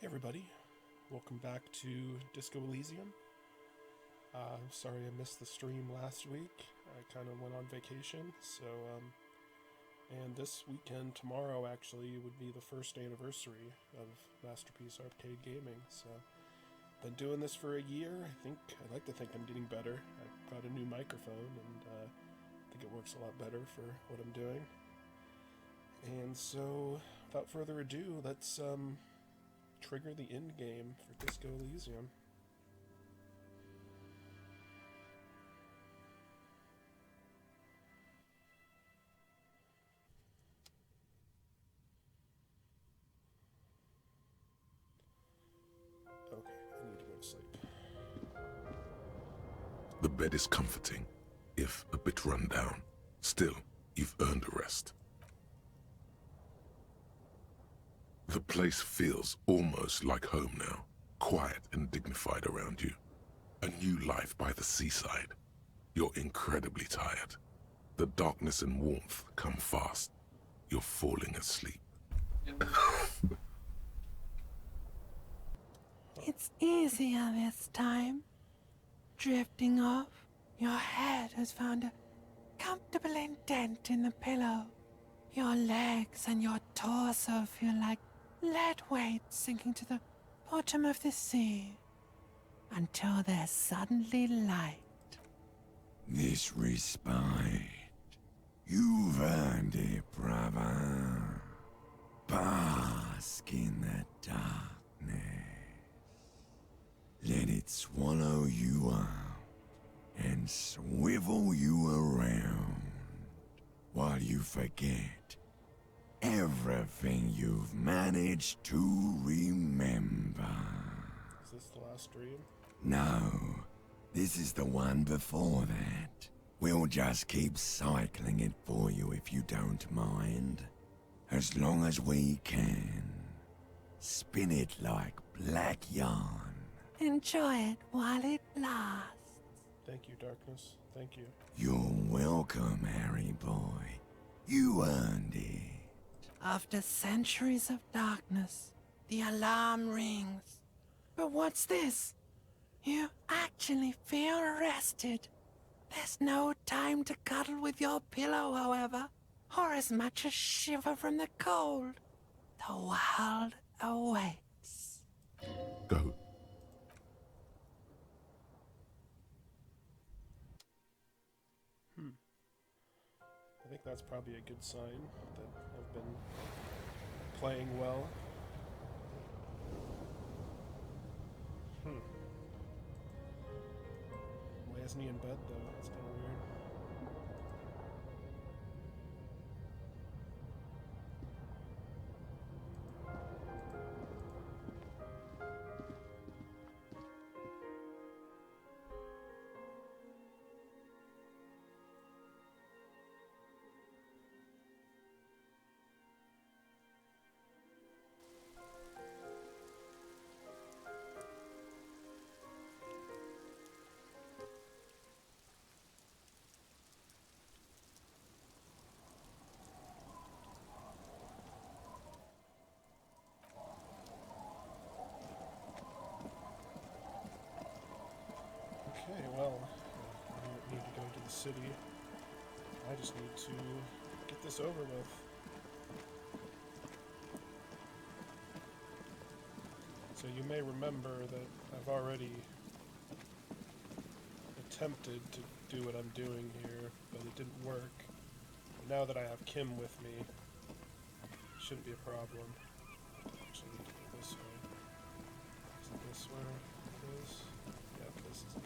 Hey everybody, welcome back to Disco Elysium. Sorry I missed the stream last week. I kind of went on vacation, and this weekend, tomorrow actually, would be the first anniversary of Masterpiece Arcade Gaming. So, been doing this for a year. I'd like to think I'm getting better. I got a new microphone, and I think it works a lot better for what I'm doing. And so, without further ado, let's trigger the end game for Disco Elysium. Okay, I need to go to sleep. The bed is comforting, if a bit run down. Still, you've earned a rest. The place feels almost like home now, quiet and dignified around you. A new life by the seaside. You're incredibly tired. The darkness and warmth come fast. You're falling asleep. It's easier this time. Drifting off, your head has found a comfortable indent in the pillow. Your legs and your torso feel like lead weights sinking to the bottom of the sea until they're suddenly light. This respite, you've earned it, brother. Bask in the darkness. Let it swallow you up and swivel you around while you forget everything you've managed to remember. Is this the last dream? No, this is the one before that. We'll just keep cycling it for you if you don't mind. As long as we can. Spin it like black yarn. Enjoy it while it lasts. Thank you, Darkness. Thank you. You're welcome, Harry boy. You earned it. After centuries of darkness, the alarm rings. But what's this? You actually feel rested. There's no time to cuddle with your pillow, however, or as much as shiver from the cold. The world awaits. Go. I think that's probably a good sign that I've been playing well. Why isn't he in bed though? That's kind of weird. Okay, well, I don't need to go to the city. I just need to get this over with. So you may remember that I've already attempted to do what I'm doing here, but it didn't work. And now that I have Kim with me, it shouldn't be a problem. Actually, need to go this way. Isn't this where it is? Yeah, this is it.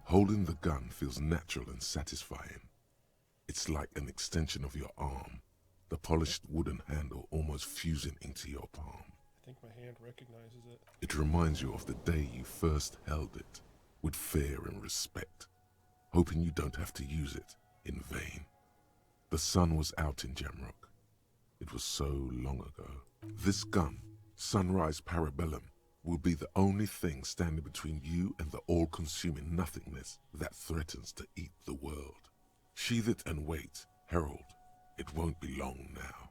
Holding the gun feels natural and satisfying. It's like an extension of your arm, the polished wooden handle almost fusing into your palm. I think my hand recognizes it. It reminds you of the day you first held it, with fear and respect, hoping you don't have to use it in vain. The sun was out in Jamrock. It was so long ago. This gun, Sunrise Parabellum, will be the only thing standing between you and the all-consuming nothingness that threatens to eat the world. Sheathe it and wait, Herald. It won't be long now.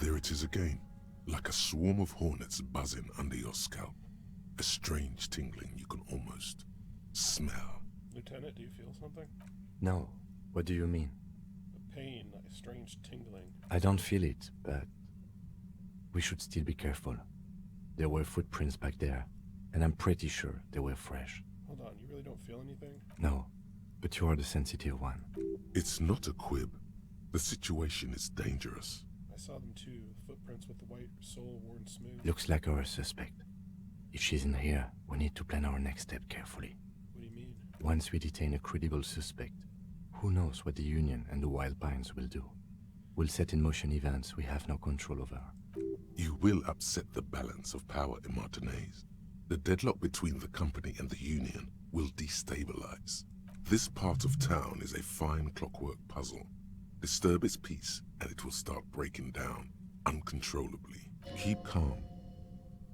There it is again, like a swarm of hornets buzzing under your scalp. A strange tingling you can almost smell. Lieutenant, do you feel something? No. What do you mean? A pain, like a strange tingling. I don't feel it, but we should still be careful. There were footprints back there, and I'm pretty sure they were fresh. Hold on, you really don't feel anything? No, but you are the sensitive one. It's not a quib. The situation is dangerous. I saw them too, footprints with the white sole worn smooth. Looks like our suspect. If she's in here, we need to plan our next step carefully. What do you mean? Once we detain a credible suspect, who knows what the Union and the Wild Pines will do? We'll set in motion events we have no control over. You will upset the balance of power in Martinez. The deadlock between the company and the Union will destabilize. This part of town is a fine clockwork puzzle. Disturb its peace, and it will start breaking down uncontrollably. Keep calm.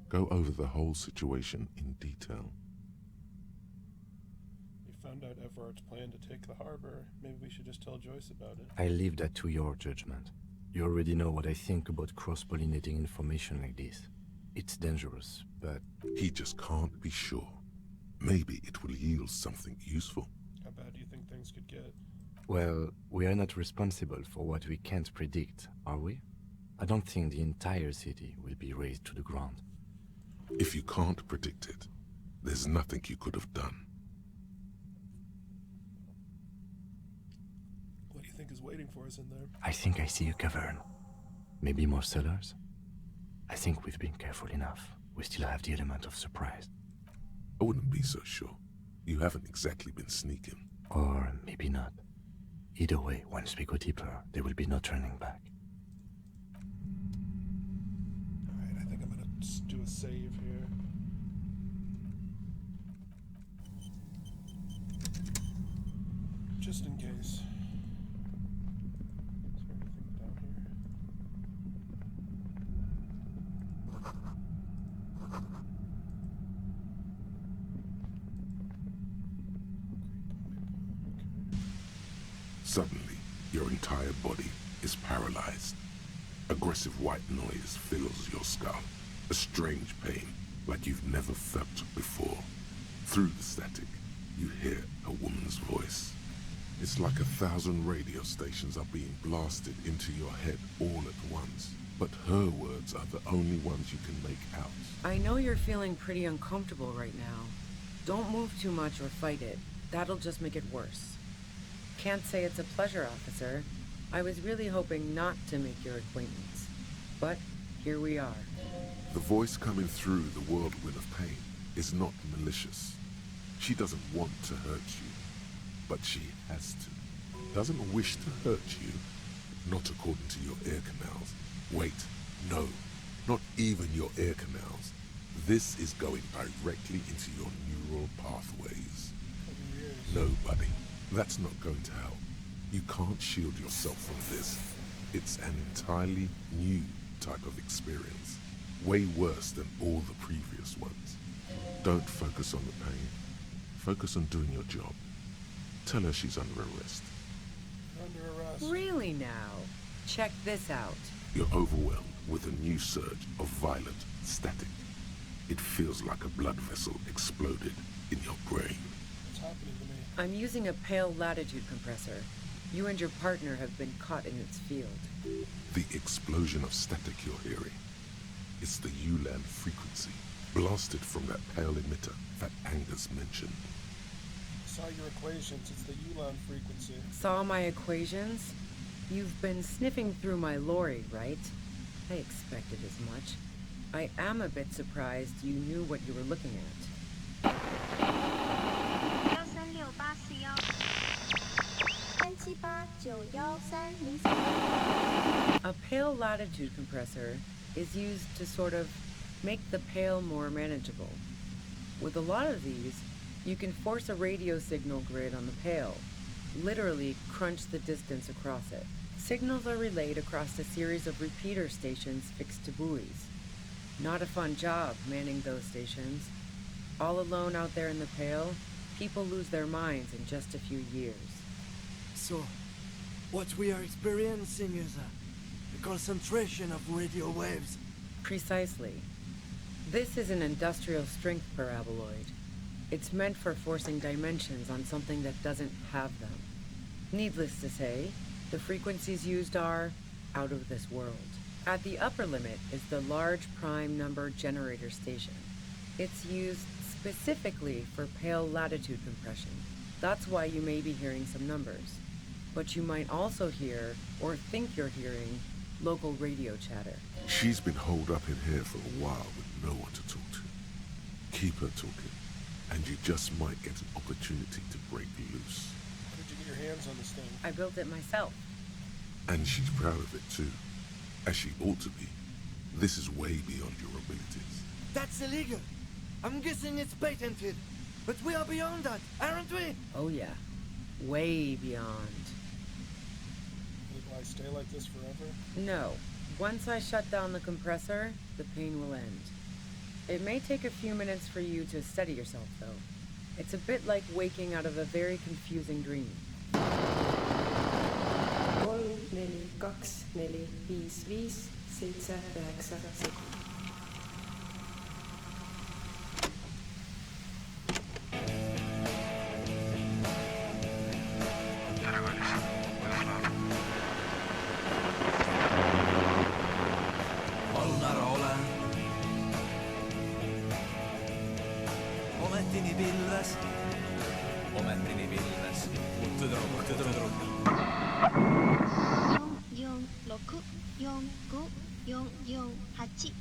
Go over the whole situation in detail. We found out Everard's plan to take the harbor. Maybe we should just tell Joyce about it. I leave that to your judgment. You already know what I think about cross-pollinating information like this. It's dangerous, but... He just can't be sure. Maybe it will yield something useful. How bad do you think things could get? Well, we are not responsible for what we can't predict, are we? I don't think the entire city will be razed to the ground. If you can't predict it, there's nothing you could have done. What do you think is waiting for us in there? I think I see a cavern. Maybe more cellars? I think we've been careful enough. We still have the element of surprise. I wouldn't be so sure. You haven't exactly been sneaking. Or maybe not. Either way, once we go deeper, there will be no turning back. Alright, I think I'm gonna just do a save here. Just in case. Is there anything down here? Suddenly, your entire body is paralyzed. Aggressive white noise fills your skull. A strange pain, like you've never felt before. Through the static, you hear a woman's voice. It's like 1,000 radio stations are being blasted into your head all at once. But her words are the only ones you can make out. I know you're feeling pretty uncomfortable right now. Don't move too much or fight it. That'll just make it worse. Can't say it's a pleasure, officer. I was really hoping not to make your acquaintance. But here we are. The voice coming through the whirlwind of pain is not malicious. She doesn't want to hurt you, but she has to. Doesn't wish to hurt you, not according to your ear canals. Wait, no, not even your ear canals. This is going directly into your neural pathways. No, buddy, that's not going to help. You can't shield yourself from this. It's an entirely new type of experience, way worse than all the previous ones. Don't focus on the pain. Focus on doing your job. Tell her she's under arrest. Under arrest. Really now? Check this out. You're overwhelmed with a new surge of violent static. It feels like a blood vessel exploded in your brain. What's happening to me? I'm using a pale latitude compressor. You and your partner have been caught in its field. The explosion of static you're hearing, it's the ULAN frequency, blasted from that pale emitter that Angus mentioned. Saw your equations. It's the ULAN frequency. Saw my equations? You've been sniffing through my lorry, right? I expected as much. I am a bit surprised you knew what you were looking at. 136813193。 A pale latitude compressor is used to sort of make the pale more manageable. With a lot of these, you can force a radio signal grid on the pale, literally crunch the distance across it. Signals are relayed across a series of repeater stations fixed to buoys. Not a fun job manning those stations. All alone out there in the pale, people lose their minds in just a few years. So, what we are experiencing is a concentration of radio waves. Precisely. This is an industrial strength paraboloid. It's meant for forcing dimensions on something that doesn't have them. Needless to say, the frequencies used are out of this world. At the upper limit is the large prime number generator station. It's used specifically for pale latitude compression. That's why you may be hearing some numbers. But you might also hear, or think you're hearing, local radio chatter. She's been holed up in here for a while with no one to talk to. Keep her talking, and you just might get an opportunity to break loose. How did you get your hands on this thing? I built it myself. And she's proud of it too, as she ought to be. This is way beyond your abilities. That's illegal. I'm guessing it's patented. But we are beyond that, aren't we? Oh yeah, way beyond. Will I stay like this forever? No. Once I shut down the compressor, the pain will end. It may take a few minutes for you to steady yourself, though. It's a bit like waking out of a very confusing dream. 3, 4, 5, 4, 7, 9, 7. Omettini Villas. Tudruk. 446444822。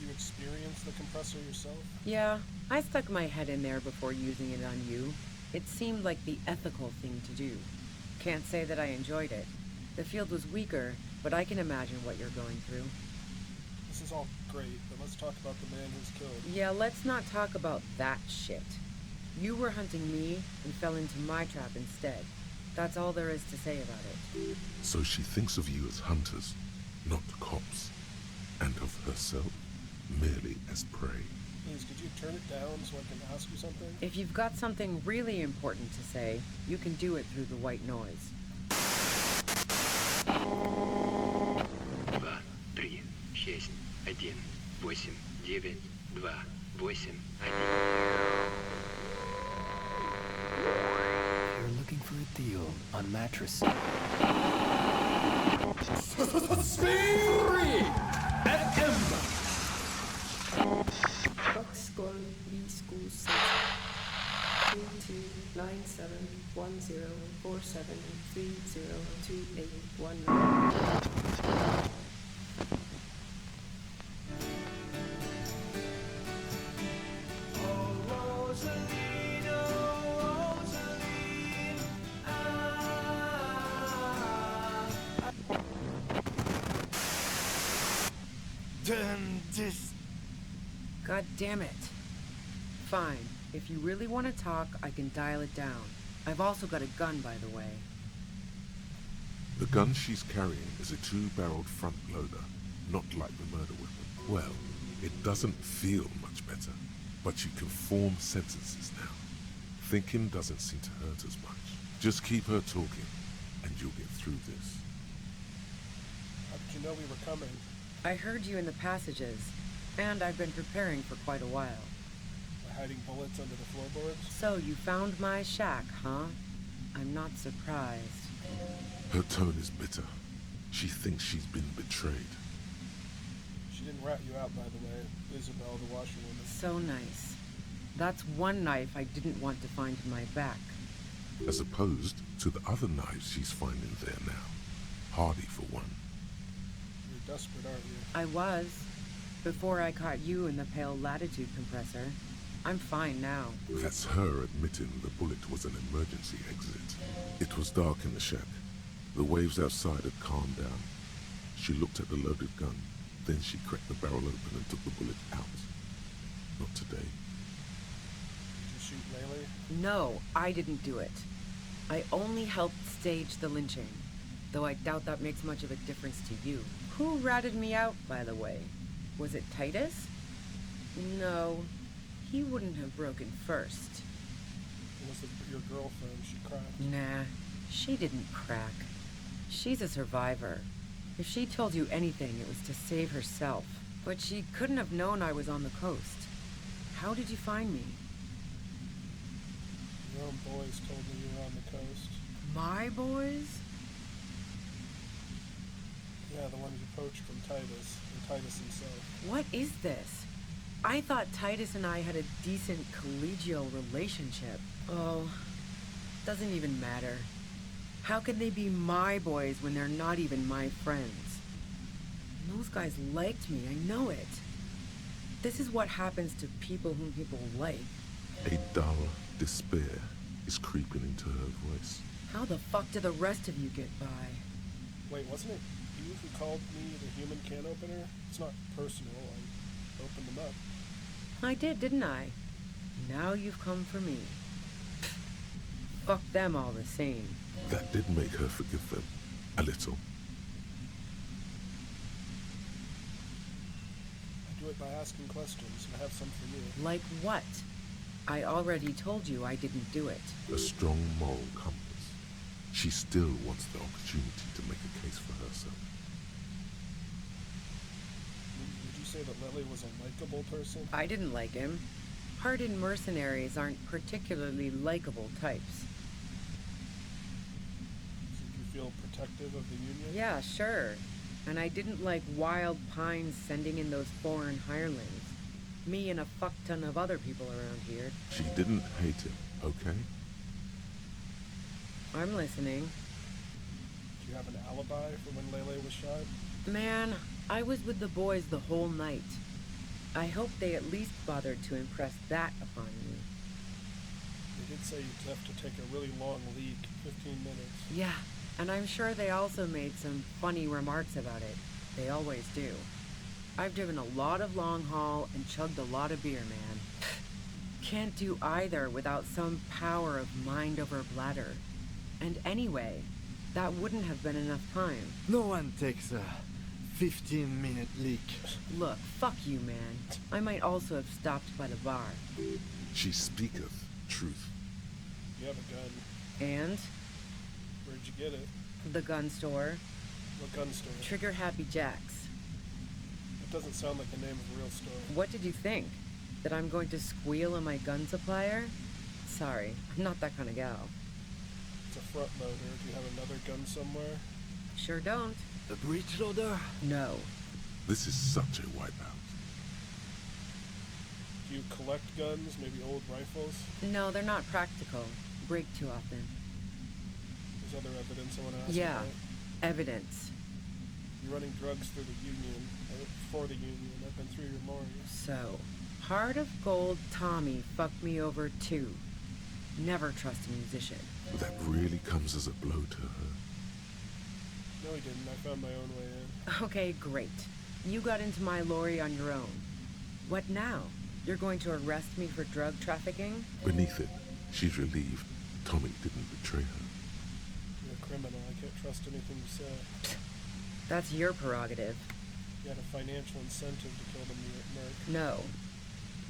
You experienced the compressor yourself? Yeah, I stuck my head in there before using it on you. It seemed like the ethical thing to do. Can't say that I enjoyed it. The field was weaker, but I can imagine what you're going through. This is all great, but let's talk about the man who's killed. Yeah, let's not talk about that shit. You were hunting me and fell into my trap instead. That's all there is to say about it. So she thinks of you as hunters, not cops, and of herself merely as prey. Please, could you turn it down so I can ask you something? If you've got something really important to say, you can do it through the white noise. 2, 3, 6, 1, 8, 9, 2, 8, 1. You're looking for a deal on mattress. Box Gold B School 6 22971047302819. Then this... God damn it. Fine. If you really want to talk, I can dial it down. I've also got a gun, by the way. The gun she's carrying is a 2-barreled front loader, not like the murder weapon. Well, it doesn't feel much better. but you can form sentences now. Thinking doesn't seem to hurt as much. Just keep her talking, and you'll get through this. How did you know we were coming? I heard you in the passages, and I've been preparing for quite a while. By hiding bullets under the floorboards? So you found my shack, huh? I'm not surprised. Her tone is bitter. She thinks she's been betrayed. She didn't rat you out, by the way. Isabel, the washerwoman. So nice. That's one knife I didn't want to find in my back. As opposed to the other knives she's finding there now. Hardy for one. You're desperate, aren't you? I was. Before I caught you in the pale latitude compressor. I'm fine now. That's her admitting the bullet was an emergency exit. It was dark in the shack. The waves outside had calmed down. She looked at the loaded gun. Then she cracked the barrel open and took the bullet out. Not today. Did you shoot Lele? No, I didn't do it. I only helped stage the lynching, though I doubt that makes much of a difference to you. Who ratted me out, by the way? Was it Titus? No, he wouldn't have broken first. It was your girlfriend. She cracked. Nah, she didn't crack. She's a survivor. If she told you anything, it was to save herself. But she couldn't have known I was on the coast. How did you find me? Your own boys told me you were on the coast. My boys? Yeah, the ones you poached from Titus, and Titus himself. What is this? I thought Titus and I had a decent collegial relationship. Oh, doesn't even matter. How can they be my boys when they're not even my friends? And those guys liked me, I know it. This is what happens to people whom people like. A dull despair is creeping into her voice. How the fuck do the rest of you get by? Wait, wasn't it you who called me the human can opener? It's not personal. I opened them up. I did, didn't I? Now you've come for me. Fuck them all the same. That did make her forgive them. A little. I do it by asking questions, and I have some for you. Like what? I already told you I didn't do it. A strong moral compass. She still wants the opportunity to make a case for herself. Would you say that Lily was a likable person? I didn't like him. Hardened mercenaries aren't particularly likable types. So you feel protective of the Union? Yeah, sure. And I didn't like Wild Pines sending in those foreign hirelings. Me and a fuck ton of other people around here. She didn't hate him, okay? I'm listening. Do you have an alibi for when Lele was shot? Man, I was with the boys the whole night. I hope they at least bothered to impress that upon me. They did say you'd have to take a really long leak, 15 minutes. Yeah, and I'm sure they also made some funny remarks about it. They always do. I've driven a lot of long haul and chugged a lot of beer, man. Can't do either without some power of mind over bladder. And anyway, that wouldn't have been enough time. No one takes a 15-minute leak. Look, fuck you, man. I might also have stopped by the bar. She speaketh truth. You have a gun. And? Where'd you get it? The gun store. What gun store? Trigger Happy Jacks. It doesn't sound like the name of a real store. What did you think? That I'm going to squeal on my gun supplier? Sorry, I'm not that kind of gal. It's a front loader. Do you have another gun somewhere? Sure don't. A breech loader? No. This is such a wipeout. Do you collect guns? Maybe old rifles? No, they're not practical. Break too often. There's other evidence I want to ask Yeah, about. evidence. You're running drugs through the Union, or for the Union. I've been through your morgue. So, Heart of Gold Tommy fucked me over too. Never trust a musician. That really comes as a blow to her. No, he didn't. I found my own way in. Okay, great. You got into my lorry on your own. What now? You're going to arrest me for drug trafficking? Beneath it, she's relieved Tommy didn't betray her. You're a criminal. I can't trust anything you say. That's your prerogative. You had a financial incentive to kill the Merc. No.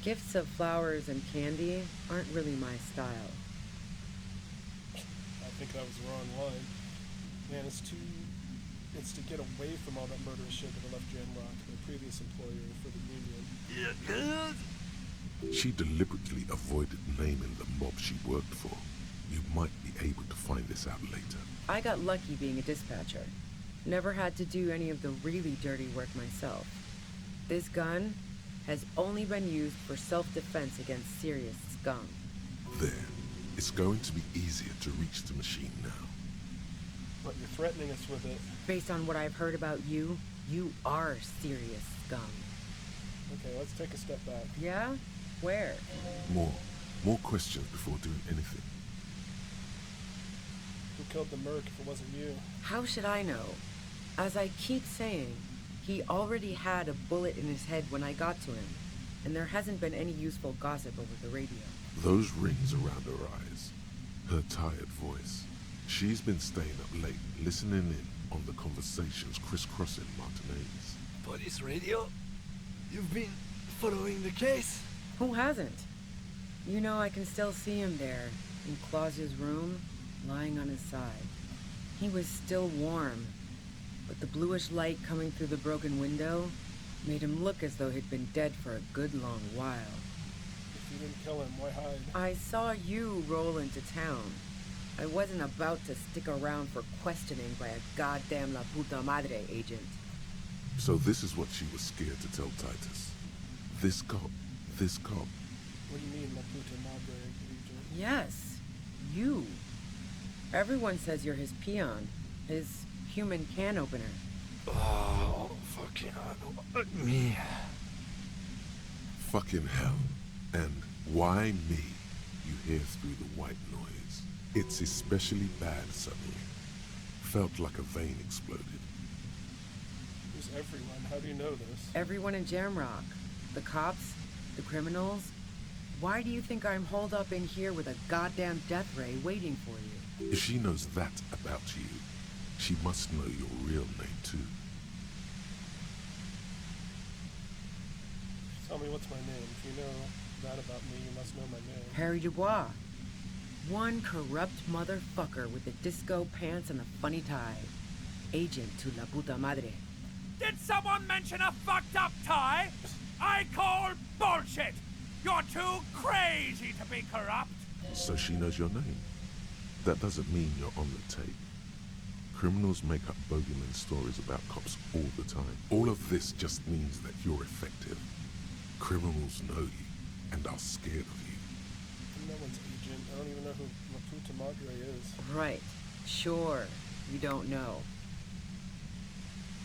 Gifts of flowers and candy aren't really my style. I think that was the wrong line. Man, it's to get away from all that murderous shit that I left Jamrock, my previous employer, for the union. She deliberately avoided naming the mob she worked for. You might be able to find this out later. I got lucky being a dispatcher. Never had to do any of the really dirty work myself. This gun has only been used for self-defense against serious scum. There. It's going to be easier to reach the machine now. But you're threatening us with it. Based on what I've heard about you, you are serious scum. Okay, let's take a step back. Yeah? Where? More questions before doing anything. Who killed the merc if it wasn't you? How should I know? As I keep saying, he already had a bullet in his head when I got to him, and there hasn't been any useful gossip over the radio. Those rings around her eyes, her tired voice. She's been staying up late, listening in on the conversations crisscrossing Martinez. Police radio? You've been following the case? Who hasn't? You know, I can still see him there, in Claus's room, lying on his side. He was still warm, but the bluish light coming through the broken window made him look as though he'd been dead for a good long while. If you didn't kill him, why hide? I saw you roll into town. I wasn't about to stick around for questioning by a goddamn La Puta Madre agent. So this is what she was scared to tell Titus. This cop. What do you mean, La Puta Madre agent? Yes, you. Everyone says you're his peon, his human can opener. Oh, fucking me. Fucking hell. And why me? You hear through the white noise. It's especially bad suddenly. Felt like a vein exploded. Who's everyone? How do you know this? Everyone in Jamrock. The cops, the criminals. Why do you think I'm holed up in here with a goddamn death ray waiting for you? If she knows that about you, she must know your real name too. Tell me what's my name. If you know that about me, you must know my name. Harry Dubois. One corrupt motherfucker with the disco pants and a funny tie. Agent to La Puta Madre. Did someone mention a fucked up tie? I call bullshit! You're too crazy to be corrupt! So she knows your name. That doesn't mean you're on the tape. Criminals make up bogeyman stories about cops all the time. All of this just means that you're effective. Criminals know you and are scared of you. I'm no one's agent. I don't even know who La Puta Madre is. Right. Sure. You don't know.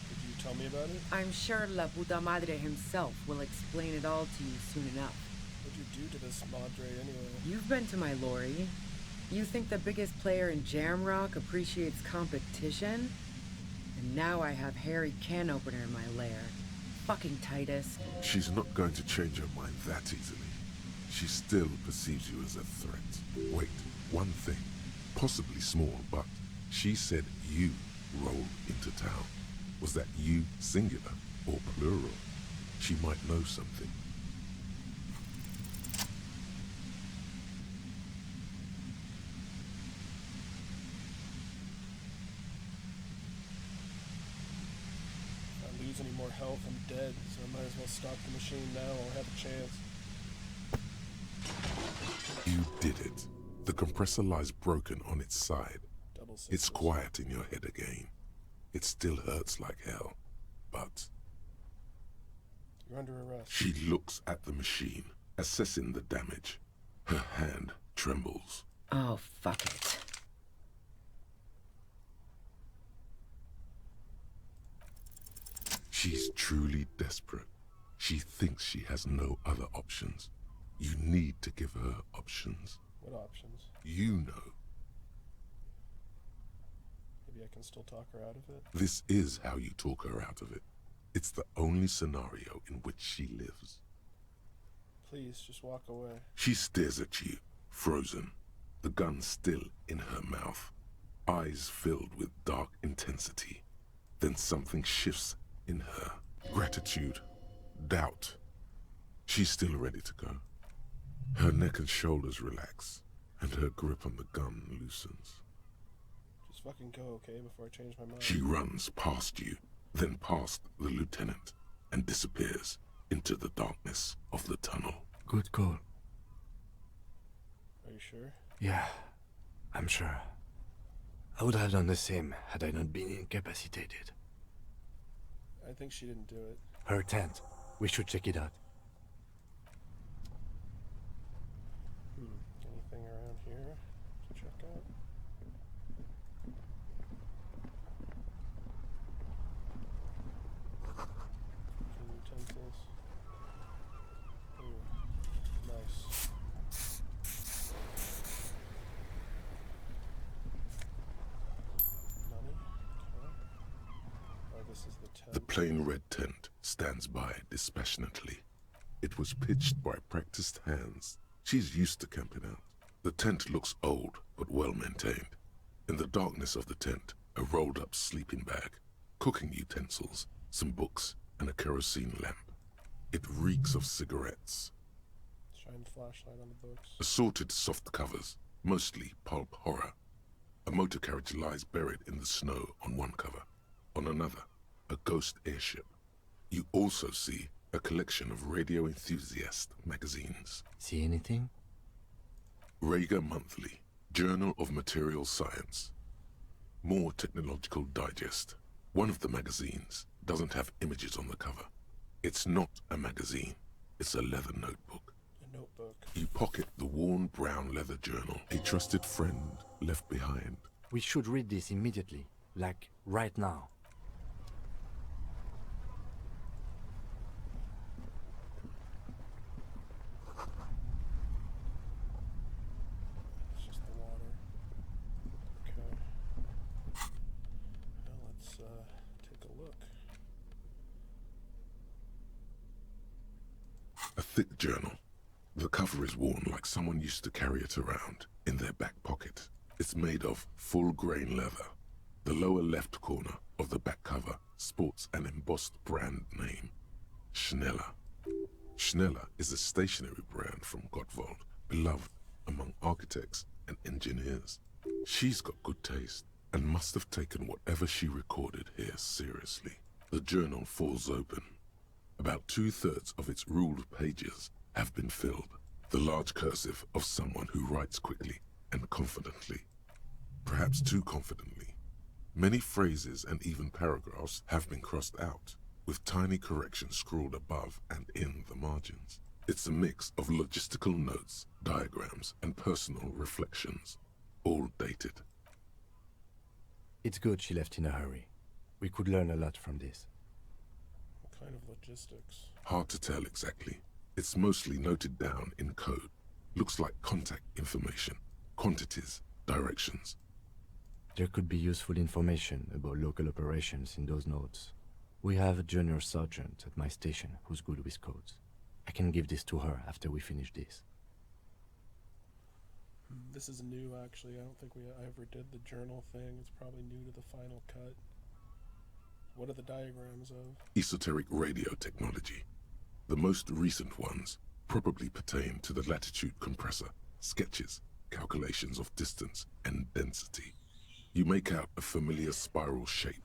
Could you tell me about it? I'm sure La Puta Madre himself will explain it all to you soon enough. What'd you do to this Madre anyway? You've been to my lorry. You think the biggest player in Jamrock appreciates competition? And now I have Harry Can Opener in my lair. Fucking Titus. She's not going to change her mind that easily. She still perceives you as a threat. Wait, one thing, possibly small, but she said you rolled into town. Was that you singular or plural? She might know something. If I lose any more health, I'm dead, so I might as well stop the machine now or have a chance. You did it. The compressor lies broken on its side. Double sixes. It's quiet in your head again. It still hurts like hell, but... You're under arrest. She looks at the machine, assessing the damage. Her hand trembles. Oh, fuck it. She's truly desperate. She thinks she has no other options. You need to give her options. What options? You know. Maybe I can still talk her out of it? This is how you talk her out of it. It's the only scenario in which she lives. Please, just walk away. She stares at you, frozen, the gun still in her mouth, eyes filled with dark intensity. Then something shifts in her. Gratitude, doubt. She's still ready to go. Her neck and shoulders relax, and her grip on the gun loosens. Just fucking go, okay, before I change my mind. She runs past you, then past the lieutenant, and disappears into the darkness of the tunnel. Good call. Are you sure? Yeah, I'm sure. I would have done the same had I not been incapacitated. I think she didn't do it. Her tent. We should check it out. Anything around here to check out? Cooking utensils. Ooh, nice. Money? Okay. Oh, this is the tent. The plain red tent stands by dispassionately. It was pitched by practiced hands. She's used to camping out. The tent looks old, but well maintained. In the darkness of the tent, a rolled-up sleeping bag, cooking utensils, some books, and a kerosene lamp. It reeks of cigarettes. Shine flashlight on the books. Assorted soft covers, mostly pulp horror. A motor carriage lies buried in the snow on one cover. On another, a ghost airship. You also see a collection of radio enthusiast magazines. See anything? Rager Monthly, Journal of Material Science. More Technological Digest. One of the magazines doesn't have images on the cover. It's not a magazine, it's a leather notebook. A notebook. You pocket the worn brown leather journal a trusted friend left behind. We should read this immediately, like right now. It's just the water. Okay. Well, let's take a look. A thick journal. The cover is worn like someone used to carry it around in their back pocket. It's made of full-grain leather. The lower left corner of the back cover sports an embossed brand name, Schneller. Schneller is a stationery brand from Gottwald, beloved among architects and engineers. She's got good taste and must have taken whatever she recorded here seriously. The journal falls open. About 2/3 of its ruled pages have been filled. The large cursive of someone who writes quickly and confidently. Perhaps too confidently. Many phrases and even paragraphs have been crossed out, with tiny corrections scrawled above and in the margins. It's a mix of logistical notes, diagrams, and personal reflections, all dated. It's good she left in a hurry. We could learn a lot from this. What kind of logistics? Hard to tell exactly. It's mostly noted down in code. Looks like contact information, quantities, directions. There could be useful information about local operations in those notes. We have a junior sergeant at my station who's good with codes. I can give this to her after we finish this. This is new, actually. I don't think I ever did the journal thing. It's probably new to the final cut. What are the diagrams of? Esoteric radio technology. The most recent ones probably pertain to the latitude compressor, sketches, calculations of distance and density. You make out a familiar spiral shape.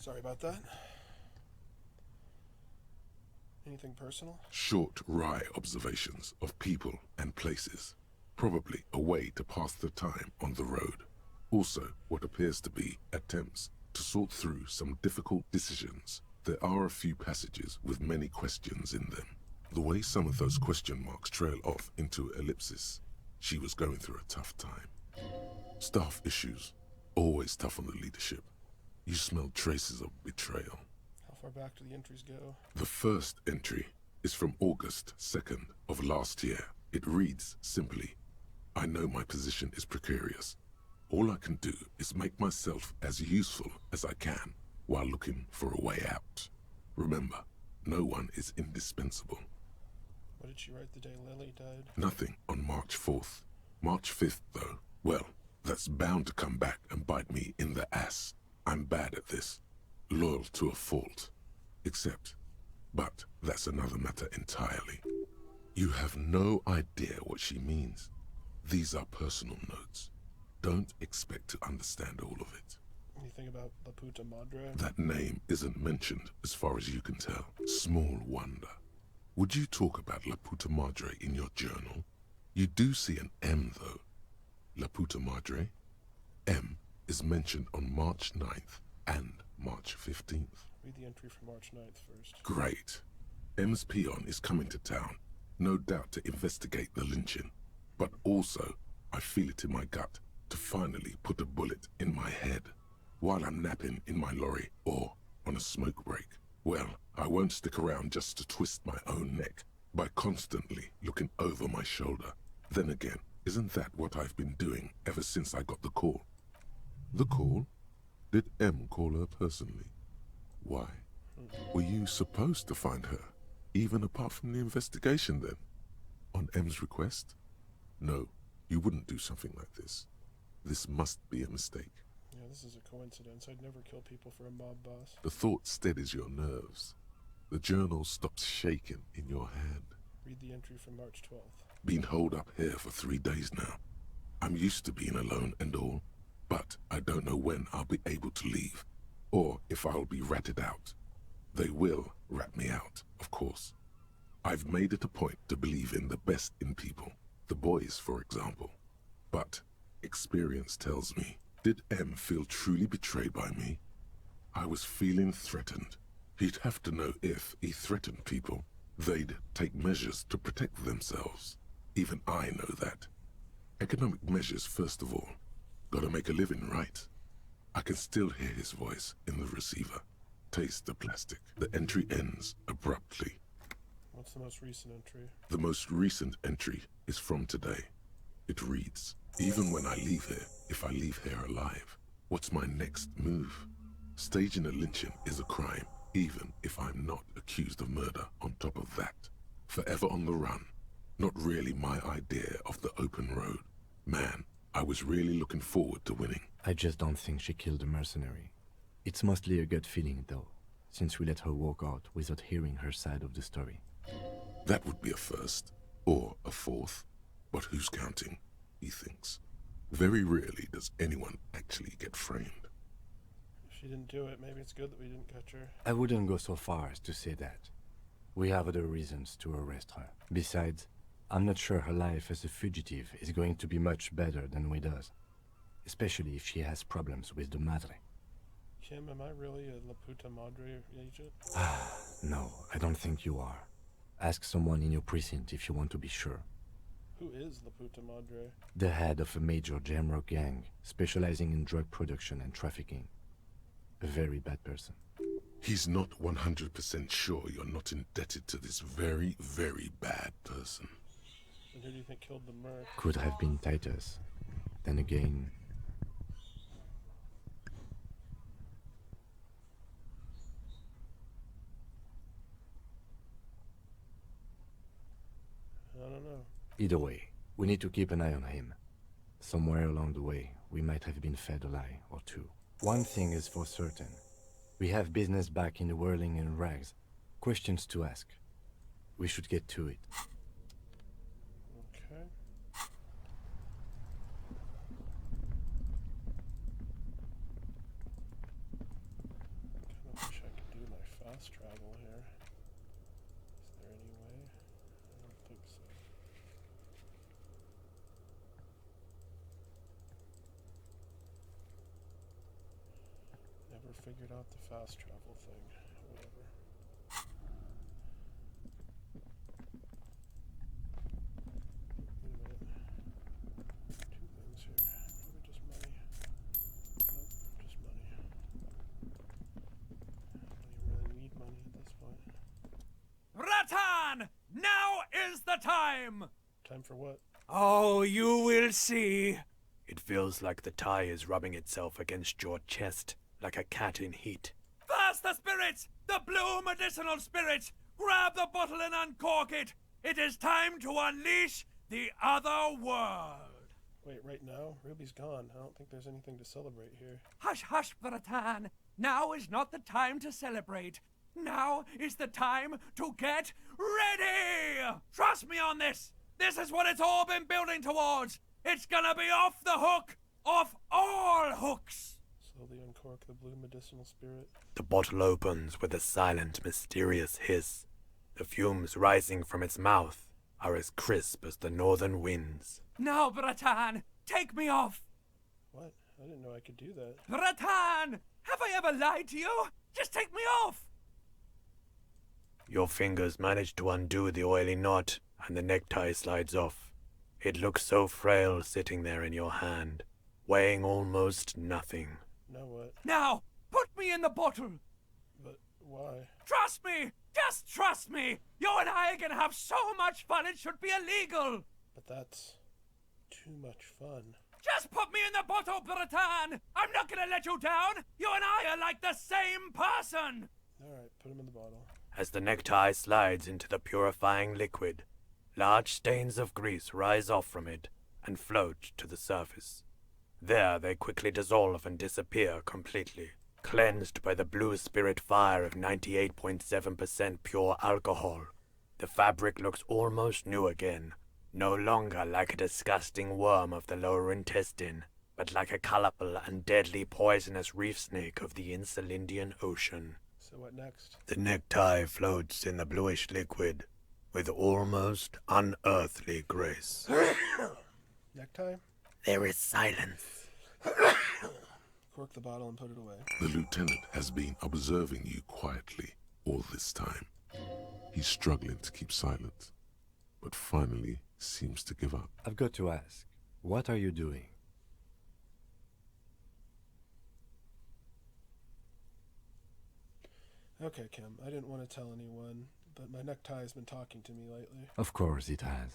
Sorry about that. Anything personal? Short, wry observations of people and places. Probably a way to pass the time on the road. Also, what appears to be attempts to sort through some difficult decisions. There are a few passages with many questions in them. The way some of those question marks trail off into ellipsis. She was going through a tough time. Staff issues. Always tough on the leadership. You smell traces of betrayal. How far back do the entries go? The first entry is from August 2nd of last year. It reads simply, I know my position is precarious. All I can do is make myself as useful as I can while looking for a way out. Remember, no one is indispensable. What did she write the day Lily died? Nothing on March 4th. March 5th, though, well, that's bound to come back and bite me in the ass. I'm bad at this. Loyal to a fault. But that's another matter entirely. You have no idea what she means. These are personal notes. Don't expect to understand all of it. Anything about La Puta Madre? That name isn't mentioned as far as you can tell. Small wonder. Would you talk about La Puta Madre in your journal? You do see an M, though. La Puta Madre. M is mentioned on March 9th and March 15th. Read the entry from March 9th first. Great. M's peon is coming to town, no doubt to investigate the lynching. But also, I feel it in my gut to finally put a bullet in my head while I'm napping in my lorry or on a smoke break. Well, I won't stick around just to twist my own neck by constantly looking over my shoulder. Then again, isn't that what I've been doing ever since I got the call? The call? Did M call her personally? Why? Were you supposed to find her, even apart from the investigation then? On M's request? No, you wouldn't do something like this. This must be a mistake. Yeah, this is a coincidence. I'd never kill people for a mob boss. The thought steadies your nerves. The journal stops shaking in your hand. Read the entry from March 12th. Been holed up here for 3 days now. I'm used to being alone and all, but I don't know when I'll be able to leave, or if I'll be ratted out. They will rat me out, of course. I've made it a point to believe in the best in people, the boys, for example. But experience tells me, did M feel truly betrayed by me? I was feeling threatened. He'd have to know if he threatened people, they'd take measures to protect themselves. Even I know that. Economic measures, first of all. Gotta make a living, right? I can still hear his voice in the receiver. Taste the plastic. The entry ends abruptly. What's the most recent entry? The most recent entry is from today. It reads, even when I leave here, if I leave here alive, what's my next move? Staging a lynching is a crime, even if I'm not accused of murder on top of that. Forever on the run. Not really my idea of the open road. Man, I was really looking forward to winning. I just don't think she killed a mercenary. It's mostly a gut feeling, though, since we let her walk out without hearing her side of the story. That would be a first, or a fourth. But who's counting, he thinks. Very rarely does anyone actually get framed. If she didn't do it, maybe it's good that we didn't catch her. I wouldn't go so far as to say that. We have other reasons to arrest her. Besides, I'm not sure her life as a fugitive is going to be much better than with us. Especially if she has problems with the Madre. Kim, am I really a La Puta Madre agent? No, I don't think you are. Ask someone in your precinct if you want to be sure. Who is La Puta Madre? The head of a major Jamrock gang, specializing in drug production and trafficking. A very bad person. He's not 100% sure you're not indebted to this very, very bad person. And who do you think killed the Merc? Could have been Titus. Then again... I don't know. Either way, we need to keep an eye on him. Somewhere along the way, we might have been fed a lie or two. One thing is for certain. We have business back in the whirling and rags. Questions to ask. We should get to it. Okay. fast travel here. Is there any way? I don't think so. Never figured out the fast travel thing. Whatever. Wait a minute. Two things here. Probably just money. Nope, just money. I don't even really need money at this point. Ratan! Now is the time! Time for what? Oh, you will see. It feels like the tie is rubbing itself against your chest, like a cat in heat. First the spirits! The blue medicinal spirits! Grab the bottle and uncork it! It is time to unleash the other world! Wait, right now? Ruby's gone. I don't think there's anything to celebrate here. Hush, hush, Bratan. Now is not the time to celebrate. Now is the time to get ready! Trust me on this! This is what it's all been building towards! It's gonna be off the hook! Off all hooks! Slowly uncork the blue medicinal spirit. The bottle opens with a silent, mysterious hiss. The fumes rising from its mouth are as crisp as the northern winds. Now, Bratan, take me off! What? I didn't know I could do that. Bratan! Have I ever lied to you? Just take me off! Your fingers manage to undo the oily knot, and the necktie slides off. It looks so frail sitting there in your hand, weighing almost nothing. Now what? Now, put me in the bottle! But why? Trust me! Just trust me! You and I are gonna have so much fun it should be illegal! But that's too much fun. Just put me in the bottle, Bratan! I'm not gonna let you down! You and I are like the same person! Alright, put him in the bottle. As the necktie slides into the purifying liquid, large stains of grease rise off from it and float to the surface. There they quickly dissolve and disappear completely, cleansed by the blue spirit fire of 98.7% pure alcohol. The fabric looks almost new again, no longer like a disgusting worm of the lower intestine, but like a colorful and deadly poisonous reef snake of the insular Indian Ocean. So what next? The necktie floats in the bluish liquid with almost unearthly grace. Necktie? There is silence. Cork the bottle and put it away. The lieutenant has been observing you quietly all this time. He's struggling to keep silent, but finally seems to give up. I've got to ask, what are you doing? Okay, Kim, I didn't want to tell anyone, but my necktie has been talking to me lately. Of course it has.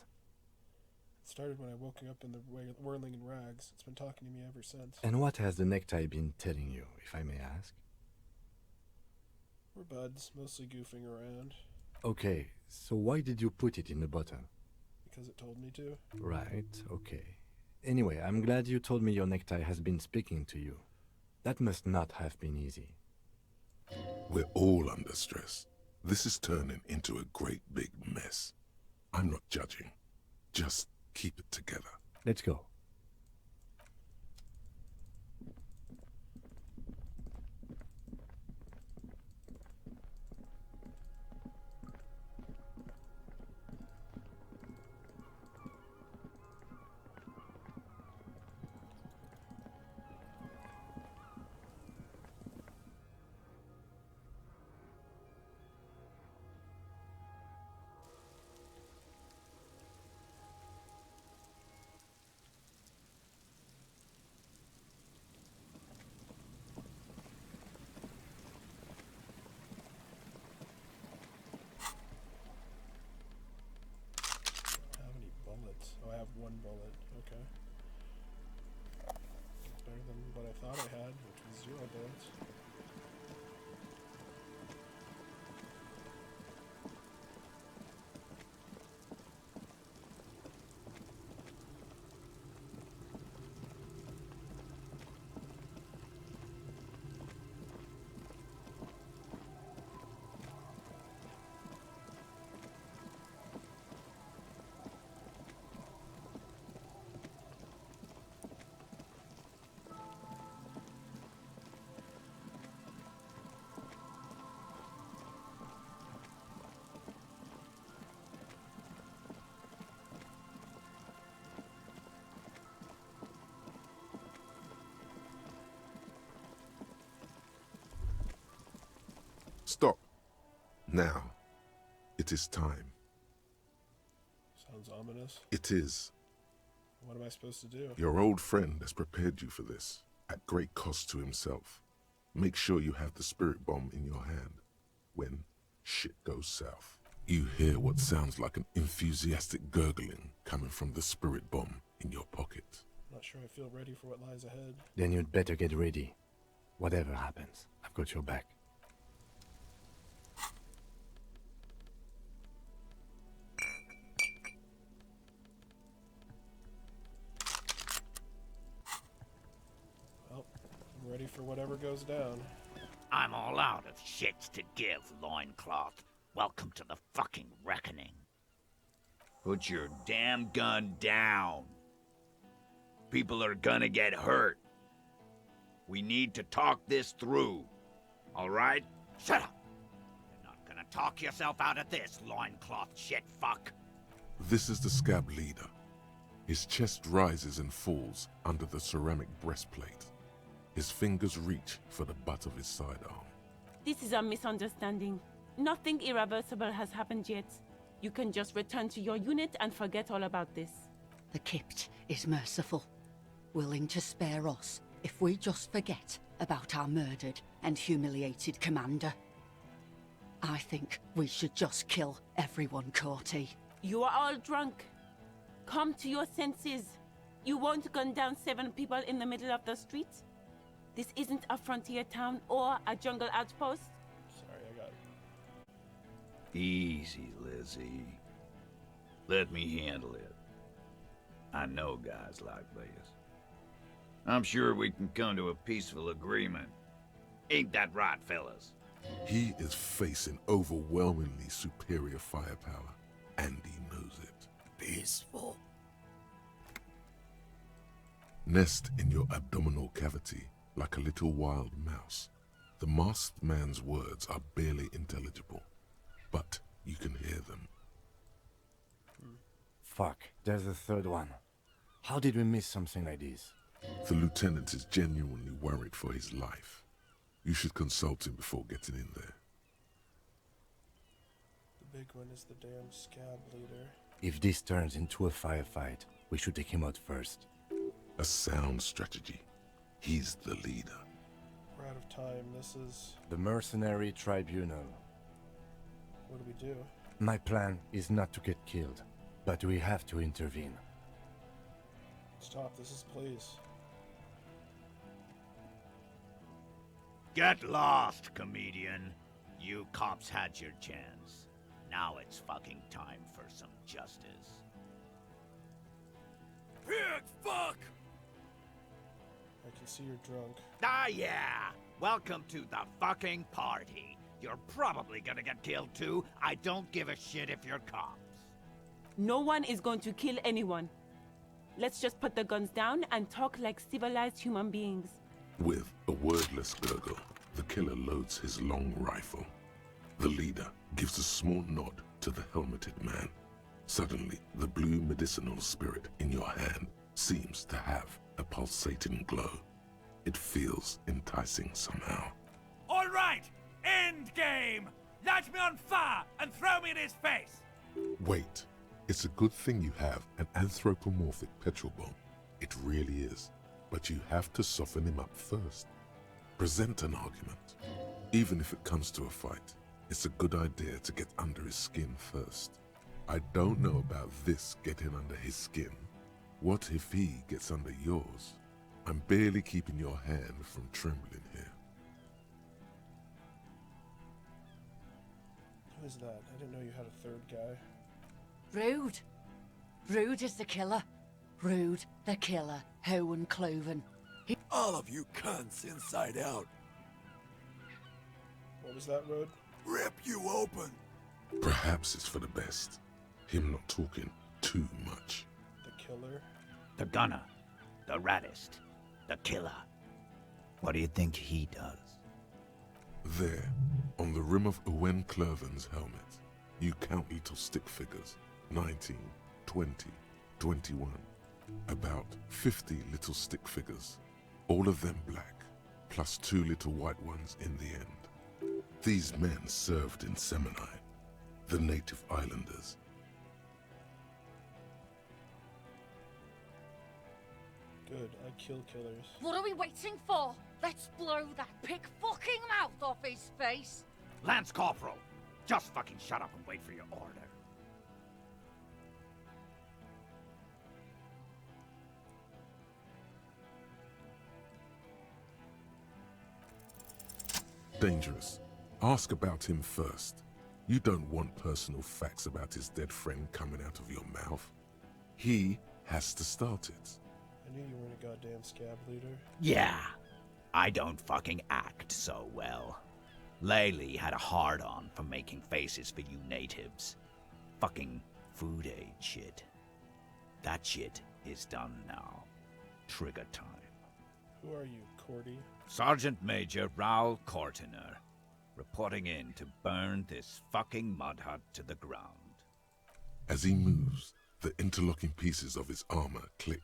It started when I woke up in the whirling in rags. It's been talking to me ever since. And what has the necktie been telling you, if I may ask? We're buds, mostly goofing around. Okay, so why did you put it in the bottle? Because it told me to. Right, okay. Anyway, I'm glad you told me your necktie has been speaking to you. That must not have been easy. We're all under stress. This is turning into a great big mess. I'm not judging. Just keep it together. Let's go. Stop. Now. It is time. Sounds ominous. It is. What am I supposed to do? Your old friend has prepared you for this, at great cost to himself. Make sure you have the spirit bomb in your hand when shit goes south. You hear what sounds like an enthusiastic gurgling coming from the spirit bomb in your pocket. Not sure I feel ready for what lies ahead. Then you'd better get ready. Whatever happens, I've got your back. Well, I'm ready for whatever goes down. I'm all out of shits to give, loincloth. Welcome to the fucking reckoning. Put your damn gun down. People are gonna get hurt. We need to talk this through. All right? Shut up! You're not gonna talk yourself out of this, loincloth shit fuck. This is the scab leader. His chest rises and falls under the ceramic breastplate. His fingers reach for the butt of his sidearm. This is a misunderstanding. Nothing irreversible has happened yet. You can just return to your unit and forget all about this. The Kypt is merciful, willing to spare us if we just forget about our murdered and humiliated commander. I think we should just kill everyone, Corty. You are all drunk. Come to your senses. You won't gun down 7 people in the middle of the street. This isn't a frontier town or a jungle outpost. Sorry, I got it. Easy, Lizzie. Let me handle it. I know guys like this. I'm sure we can come to a peaceful agreement. Ain't that right, fellas? He is facing overwhelmingly superior firepower, and he knows it. Peaceful. Nest in your abdominal cavity like a little wild mouse. The masked man's words are barely intelligible, but you can hear them. Fuck, there's a third one. How did we miss something like this? The lieutenant is genuinely worried for his life. You should consult him before getting in there. The big one is the damn scab leader. If this turns into a firefight, we should take him out first. A sound strategy. He's the leader. We're out of time. This is... The Mercenary Tribunal. What do we do? My plan is not to get killed, but we have to intervene. Stop. This is please. Get lost, comedian. You cops had your chance. Now it's fucking time for some justice. Pig fuck! I can see you're drunk. Ah, yeah! Welcome to the fucking party. You're probably gonna get killed too. I don't give a shit if you're cops. No one is going to kill anyone. Let's just put the guns down and talk like civilized human beings. With a wordless gurgle, the killer loads his long rifle. The leader gives a small nod to the helmeted man. Suddenly, the blue medicinal spirit in your hand seems to have a pulsating glow. It feels enticing somehow. All right! Endgame! Light me on fire and throw me in his face! Wait, it's a good thing you have an anthropomorphic petrol bomb. It really is. But you have to soften him up first. Present an argument. Even if it comes to a fight, it's a good idea to get under his skin first. I don't know about this getting under his skin. What if he gets under yours? I'm barely keeping your hand from trembling here. Who is that? I didn't know you had a third guy. Rude. Rude is the killer. Rude, the killer, Hohen Cloven. All of you cunts inside out. What was that, Road? Rip you open. Perhaps it's for the best. Him not talking too much. The killer? The gunner. The raddest. The killer. What do you think he does? There, on the rim of Owen Cloven's helmet, you count little stick figures. 19, 20, 21. About 50 little stick figures. All of them black, plus 2 little white ones in the end. These men served in Seminai, the native islanders. Good, I kill killers. What are we waiting for? Let's blow that pig fucking mouth off his face! Lance Corporal, just fucking shut up and wait for your order. Dangerous. Ask about him first. You don't want personal facts about his dead friend coming out of your mouth. He has to start it. I knew you weren't a goddamn scab leader. Yeah, I don't fucking act so well. Laylee had a hard-on for making faces for you natives. Fucking food aid shit. That shit is done now. Trigger time. Who are you, Cordy? Sergeant Major Raoul Cortiner, reporting in to burn this fucking mud hut to the ground. As he moves, the interlocking pieces of his armor click.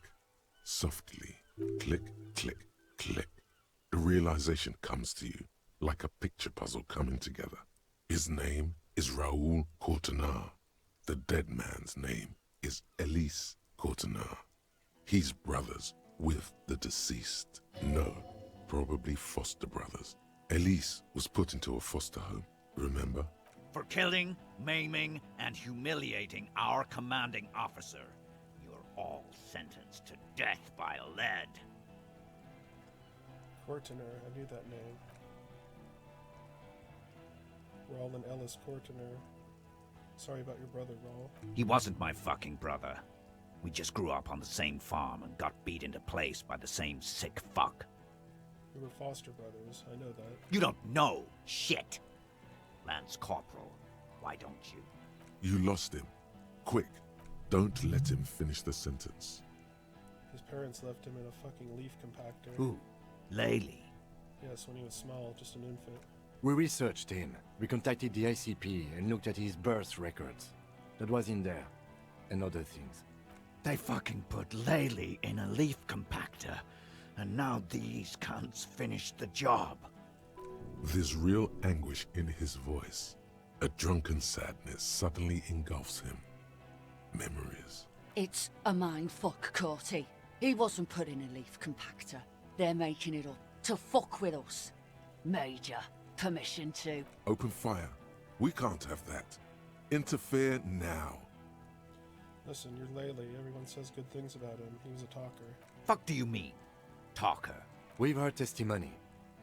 Softly. Click, click, click. The realization comes to you, like a picture puzzle coming together. His name is Raoul Cortiner. The dead man's name is Elise Cortiner. He's brothers with the deceased. No, probably foster brothers. Elise was put into a foster home, remember? For killing, maiming, and humiliating our commanding officer. You're all sentenced to death by lead. Cortiner, I knew that name. Roland Ellis Cortiner. Sorry about your brother, Raul. He wasn't my fucking brother. We just grew up on the same farm and got beat into place by the same sick fuck. We were foster brothers, I know that. You don't know shit. Lance Corporal, why don't you? You lost him. Quick, don't let him finish the sentence. His parents left him in a fucking leaf compactor. Who? Laylee? Yes, when he was small, just an infant. We researched him. We contacted the ICP and looked at his birth records. That was in there. And other things. They fucking put Laylee in a leaf compactor, and now these cunts finished the job. There's real anguish in his voice. A drunken sadness suddenly engulfs him. Memories. It's a mindfuck, Corty. He wasn't put in a leaf compactor. They're making it up to fuck with us. Major, permission to... Open fire. We can't have that. Interfere now. Listen, you're Laylee. Everyone says good things about him. He was a talker. Fuck do you mean, talker? We've heard testimony.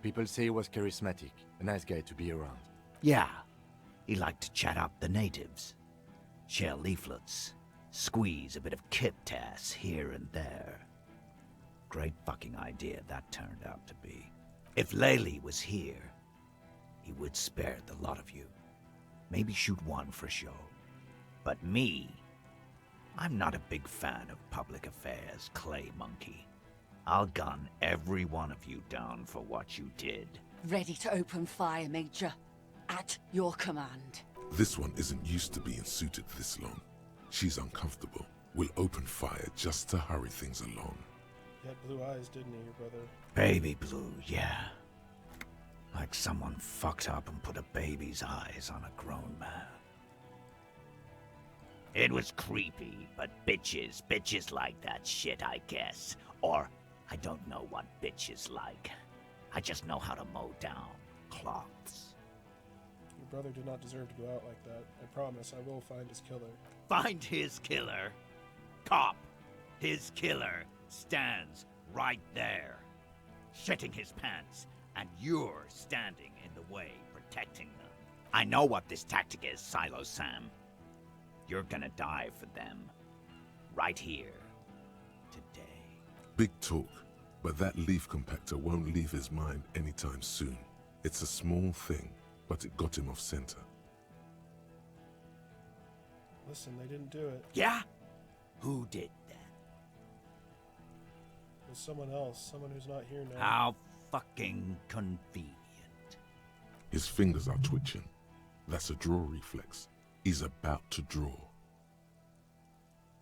People say he was charismatic, a nice guy to be around. Yeah, he liked to chat up the natives. Share leaflets, squeeze a bit of kip-tass here and there. Great fucking idea that turned out to be. If Laylee was here, he would spare the lot of you. Maybe shoot one for show. But me, I'm not a big fan of public affairs, Clay Monkey. I'll gun every one of you down for what you did. Ready to open fire, Major. At your command. This one isn't used to being suited this long. She's uncomfortable. We'll open fire just to hurry things along. He had blue eyes, didn't he, your brother? Baby blue, yeah. Like someone fucked up and put a baby's eyes on a grown man. It was creepy, but bitches like that shit, I guess. Or, I don't know what bitches like. I just know how to mow down cloths. Your brother did not deserve to go out like that. I promise I will find his killer. Find his killer? Cop, his killer stands right there, shitting his pants, and you're standing in the way, protecting them. I know what this tactic is, Silo Sam. You're gonna die for them. Right here. Today. Big talk, but that leaf compactor won't leave his mind anytime soon. It's a small thing, but it got him off center. Listen, they didn't do it. Yeah? Who did that? It was someone else, someone who's not here now. How fucking convenient. His fingers are twitching. That's a draw reflex. He's about to draw.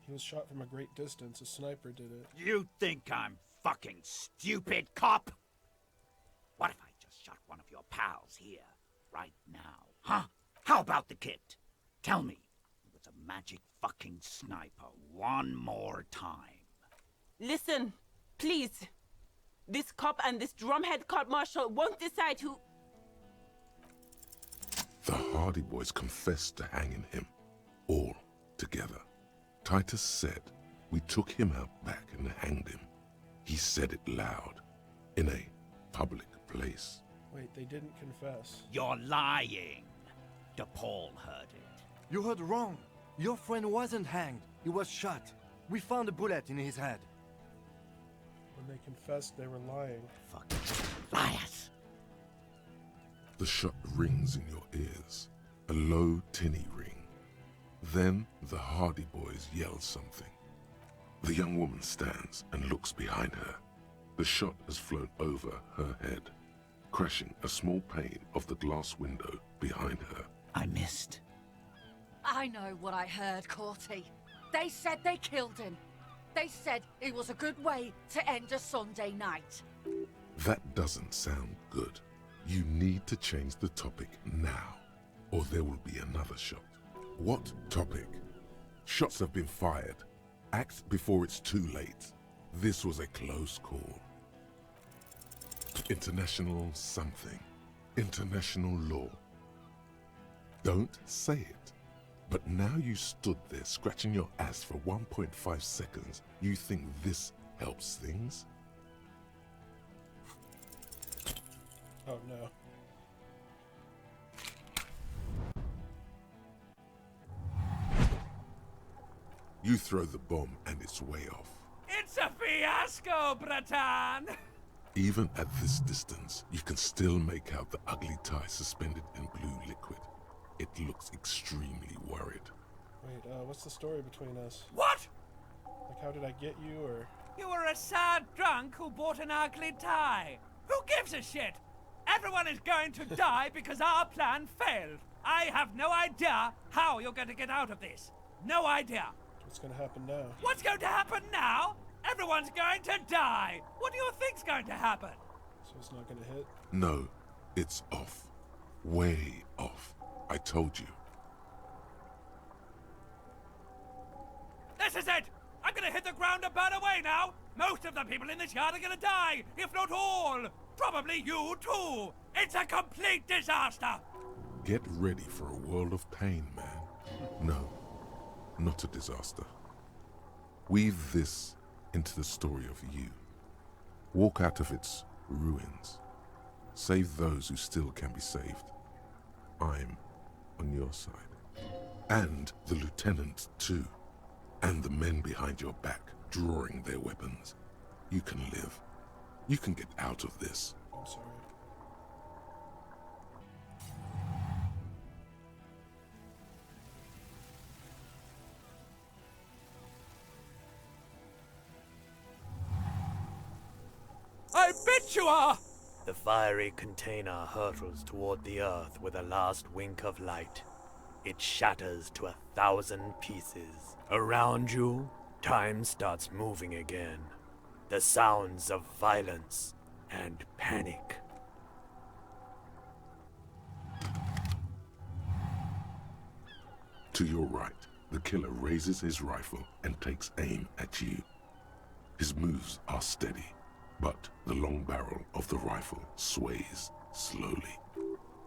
He was shot from a great distance. A sniper did it. You think I'm fucking stupid, cop? What if I just shot one of your pals here? right now, huh? How about the kid? Tell me, with a magic fucking sniper one more time. Listen, please. This cop and this drumhead court-martial won't decide who... The Hardy Boys confessed to hanging him, all together. Titus said, we took him out back and hanged him. He said it loud, in a public place. Wait, they didn't confess. You're lying. DePaul heard it. You heard wrong. Your friend wasn't hanged. He was shot. We found a bullet in his head. When they confessed, they were lying. Fucking liars. The shot rings in your ears, a low, tinny ring. Then the Hardy Boys yell something. The young woman stands and looks behind her. The shot has flown over her head, crashing a small pane of the glass window behind her. I missed. I know what I heard, Corty. They said they killed him. They said it was a good way to end a Sunday night. That doesn't sound good. You need to change the topic now, or there will be another shot. What topic? Shots have been fired. Act before it's too late. This was a close call. International something. International law. Don't say it. But now you stood there scratching your ass for 1.5 seconds. You think this helps things? Oh no. You throw the bomb and it's way off. It's a fiasco, Bratan! Even at this distance, you can still make out the ugly tie suspended in blue liquid. It looks extremely worried. Wait, what's the story between us? What? Like, how did I get you, or... You were a sad drunk who bought an ugly tie. Who gives a shit? Everyone is going to die because our plan failed. I have no idea how you're going to get out of this. No idea. What's gonna happen now? What's going to happen now? Everyone's going to die. What do you think's going to happen? So it's not gonna hit? No, it's off. Way off. I told you. This is it! I'm gonna hit the ground and burn away now! Most of the people in this yard are gonna die, if not all! Probably you too! It's a complete disaster! Get ready for a world of pain, man. No, not a disaster. Weave this into the story of you. Walk out of its ruins. Save those who still can be saved. I'm on your side. And the lieutenant, too. And the men behind your back, drawing their weapons. You can live. You can get out of this. I'm sorry. I bet you are! The fiery container hurtles toward the earth with a last wink of light. It shatters to 1,000 pieces. Around you, time starts moving again. The sounds of violence and panic. To your right, the killer raises his rifle and takes aim at you. His moves are steady, but the long barrel of the rifle sways slowly.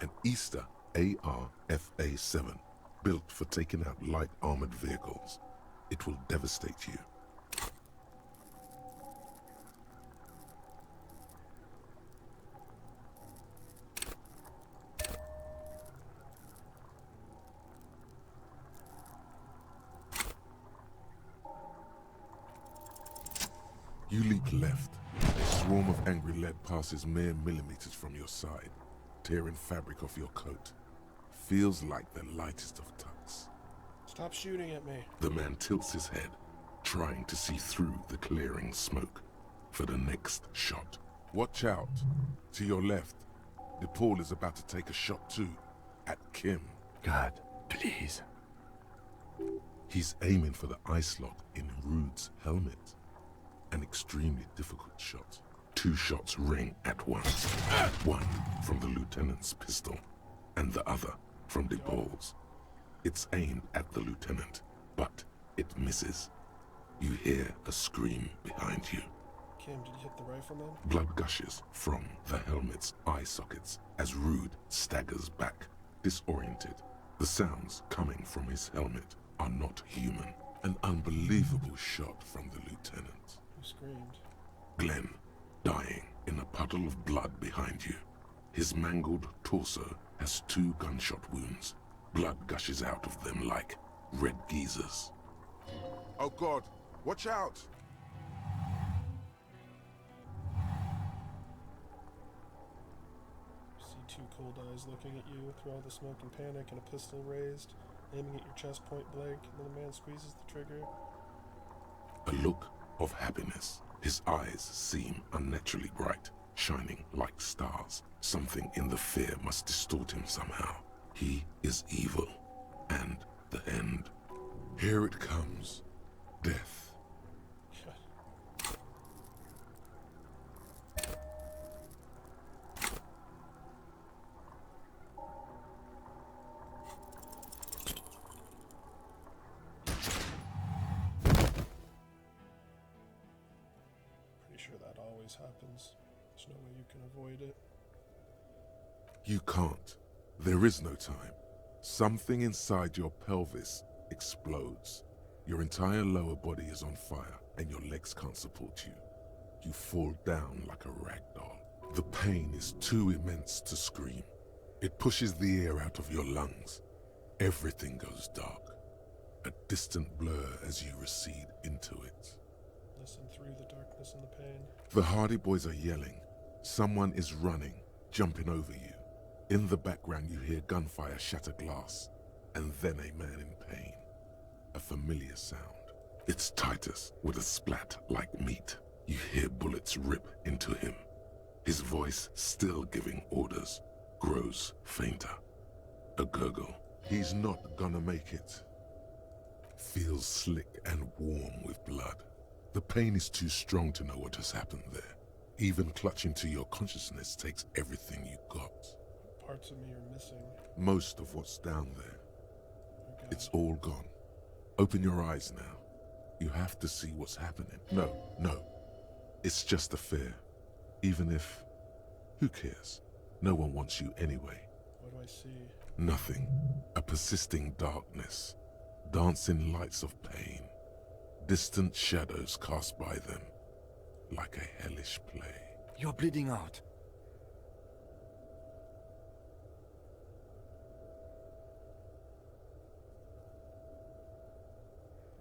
An Easter AR-FA-7, built for taking out light armored vehicles. It will devastate you. You leap left. A swarm of angry lead passes mere millimeters from your side, tearing fabric off your coat. Feels like the lightest of tucks. Stop shooting at me. The man tilts his head, trying to see through the clearing smoke for the next shot. Watch out. To your left, DePaul is about to take a shot too, at Kim. God, please. He's aiming for the eye slot in Rude's helmet. An extremely difficult shot. 2 shots ring at once. One from the lieutenant's pistol, and the other from the balls. It's aimed at the lieutenant, but it misses. You hear a scream behind you. Kim, did you hit the rifleman? Blood gushes from the helmet's eye sockets as Rude staggers back, disoriented. The sounds coming from his helmet are not human. An unbelievable shot from the lieutenant. Who screamed? Glenn, dying in a puddle of blood behind you. His mangled torso has 2 gunshot wounds. Blood gushes out of them like red geysers. Oh God, watch out! You see 2 cold eyes looking at you through all the smoke and panic, and a pistol raised, aiming at your chest point blank, and then the man squeezes the trigger. A look of happiness. His eyes seem unnaturally bright, shining like stars. Something in the fear must distort him somehow. He is evil, and the end. Here it comes. Death. Pretty sure that always happens. There's no way you can avoid it. You can't. There is no time. Something inside your pelvis explodes. Your entire lower body is on fire, and your legs can't support you. You fall down like a rag doll. The pain is too immense to scream. It pushes the air out of your lungs. Everything goes dark. A distant blur as you recede into it. Listen through the darkness and the pain. The Hardy Boys are yelling. Someone is running, jumping over you. In the background you hear gunfire shatter glass, and then a man in pain. A familiar sound. It's Titus with a splat like meat. You hear bullets rip into him. His voice, still giving orders, grows fainter. A gurgle. He's not gonna make it. Feels slick and warm with blood. The pain is too strong to know what has happened there. Even clutching to your consciousness takes everything you got. Parts of me are missing. Most of what's down there. It's all gone. Open your eyes now. You have to see what's happening. No. It's just a fear. Even if... Who cares? No one wants you anyway. What do I see? Nothing. A persisting darkness. Dancing lights of pain. Distant shadows cast by them. Like a hellish play. You're bleeding out.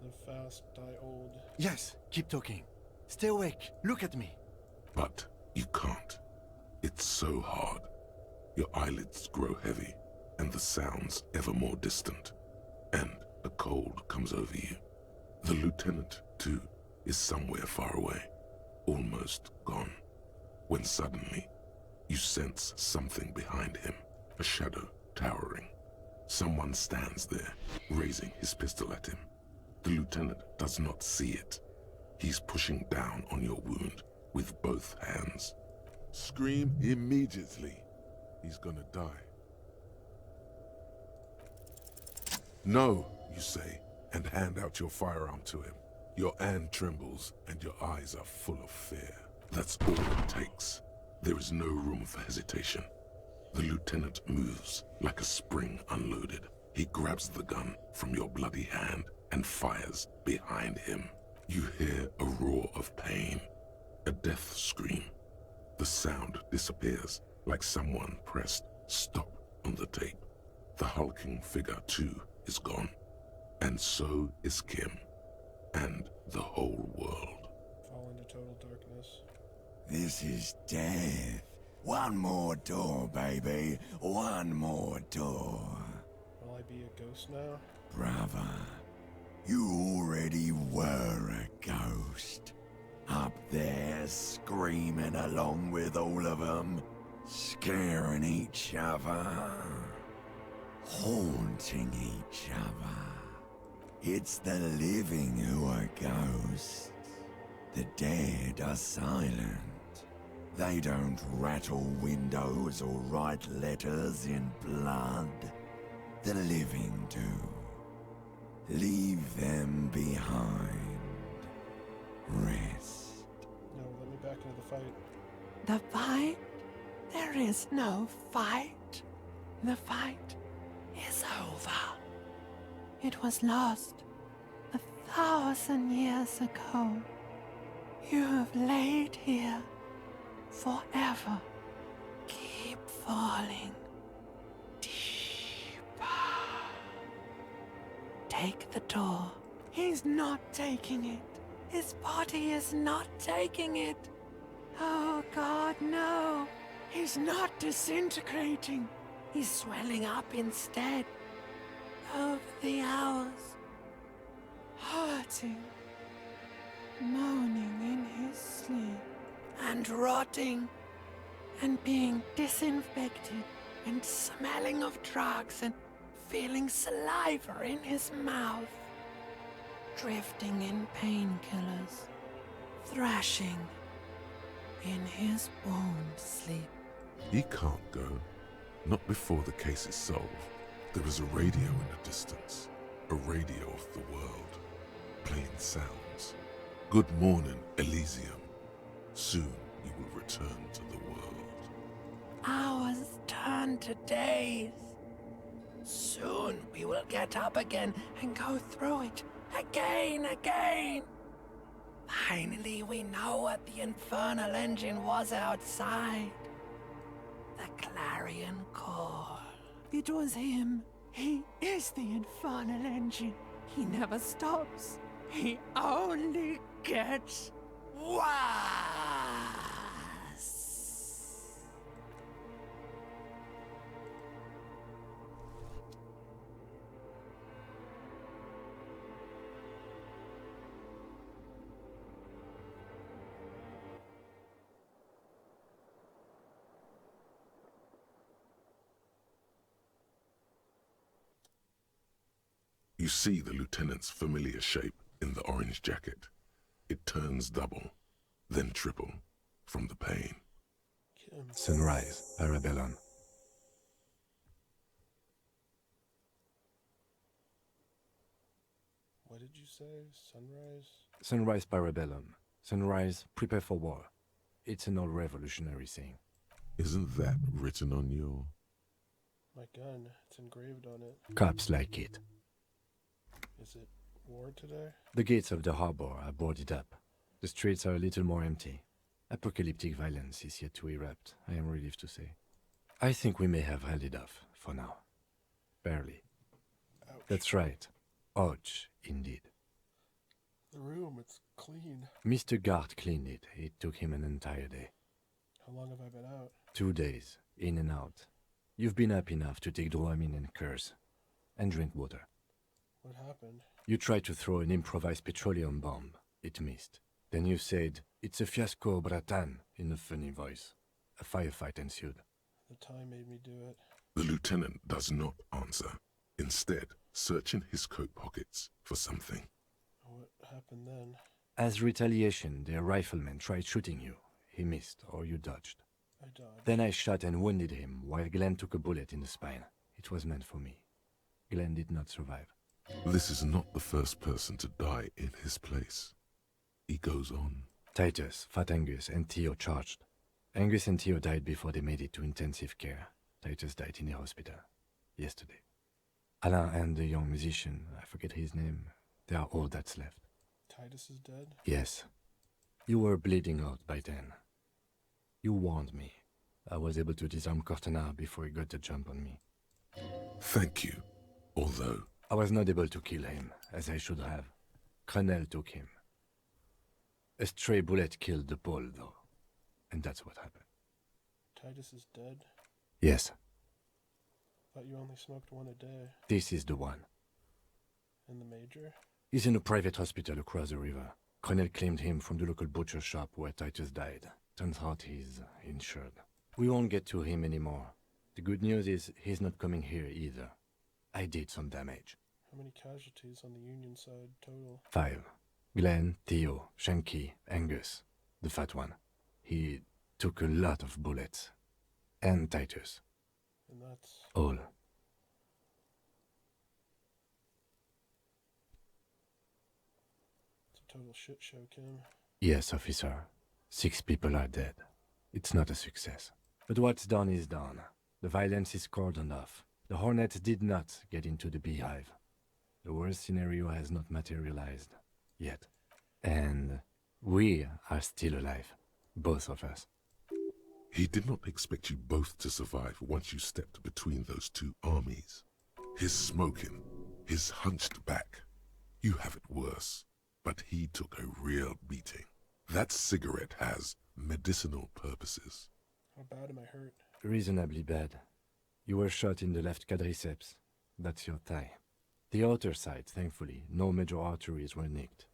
Live fast, die old. Yes, keep talking. Stay awake. Look at me. But you can't. It's so hard. Your eyelids grow heavy, and the sounds ever more distant. And a cold comes over you. The lieutenant, too, is somewhere far away. Almost gone. When suddenly, you sense something behind him. A shadow towering. Someone stands there, raising his pistol at him. The lieutenant does not see it. He's pushing down on your wound with both hands. Scream immediately. He's gonna die. No, you say, and hand out your firearm to him. Your hand trembles, and your eyes are full of fear. That's all it takes. There is no room for hesitation. The lieutenant moves like a spring unloaded. He grabs the gun from your bloody hand and fires behind him. You hear a roar of pain, a death scream. The sound disappears like someone pressed stop on the tape. The hulking figure, too, is gone. And so is Kim. And the whole world. Fall into total darkness. This is death. One more door, baby. One more door. Will I be a ghost now? Brother, you already were a ghost. Up there, screaming along with all of them, scaring each other, haunting each other. It's the living who are ghosts. The dead are silent. They don't rattle windows or write letters in blood. The living do. Leave them behind. Rest. No, let me back into the fight. The fight? There is no fight. The fight is over. It was lost 1,000 years ago. You have laid here forever. Keep falling deeper. Take the door. He's not taking it. His body is not taking it. Oh God, no. He's not disintegrating. He's swelling up instead. Over the hours. Hurting. Moaning in his sleep. And rotting. And being disinfected. And smelling of drugs. And feeling saliva in his mouth. Drifting in painkillers. Thrashing in his wound sleep. He can't go. Not before the case is solved. There is a radio in the distance. A radio of the world. Playing sounds. Good morning, Elysium. Soon you will return to the world. Hours turn to days. Soon we will get up again and go through it again. Finally, we know what the infernal engine was outside. The clarion call. It was him. He is the infernal engine. He never stops. He only gets worse. You see the lieutenant's familiar shape in the orange jacket. It turns double, then triple, from the pain. Sunrise, Parabellum. What did you say? Sunrise? Sunrise, Parabellum. Sunrise, prepare for war. It's an old revolutionary saying. Isn't that written on your... My gun. It's engraved on it. Cops like it. Is it war today? The gates of the harbor are boarded up. The streets are a little more empty. Apocalyptic violence is yet to erupt, I am relieved to say. I think we may have held it off, for now. Barely. Ouch. That's right. Ouch, indeed. The room, it's clean. Mr. Gart cleaned it. It took him an entire day. How long have I been out? 2 days, in and out. You've been up enough to take Dramamine and curse. And drink water. What happened? You tried to throw an improvised petroleum bomb. It missed. Then you said, "It's a fiasco, Bratan," in a funny voice. A firefight ensued. The time made me do it. The lieutenant does not answer. Instead, searching his coat pockets for something. What happened then? As retaliation, their rifleman tried shooting you. He missed, or you dodged. I dodged. Then I shot and wounded him, while Glenn took a bullet in the spine. It was meant for me. Glenn did not survive. This is not the first person to die in his place. He goes on. Titus, Fat Angus, and Theo charged. Angus and Theo died before they made it to intensive care. Titus died in the hospital. Yesterday. Alain and the young musician, I forget his name, they are all that's left. Titus is dead? Yes. You were bleeding out by then. You warned me. I was able to disarm Cortana before he got the jump on me. Thank you. Although... I was not able to kill him, as I should have. Crenel took him. A stray bullet killed the Pole, though. And that's what happened. Titus is dead? Yes. Thought you only smoked one a day. This is the one. And the major? He's in a private hospital across the river. Crenel claimed him from the local butcher shop where Titus died. Turns out he's insured. We won't get to him anymore. The good news is he's not coming here either. I did some damage. How many casualties on the Union side total? 5. Glenn, Theo, Shanky, Angus. The fat one. He took a lot of bullets. And Titus. And that's... All. It's a total shit show, Kim. Yes, officer. 6 people are dead. It's not a success. But what's done is done. The violence is cordoned off. The Hornets did not get into the beehive. The worst scenario has not materialized. Yet. And we are still alive. Both of us. He did not expect you both to survive once you stepped between those two armies. His smoking, his hunched back. You have it worse, but he took a real beating. That cigarette has medicinal purposes. How bad am I hurt? Reasonably bad. You were shot in the left quadriceps. That's your thigh. The outer side, thankfully, no major arteries were nicked.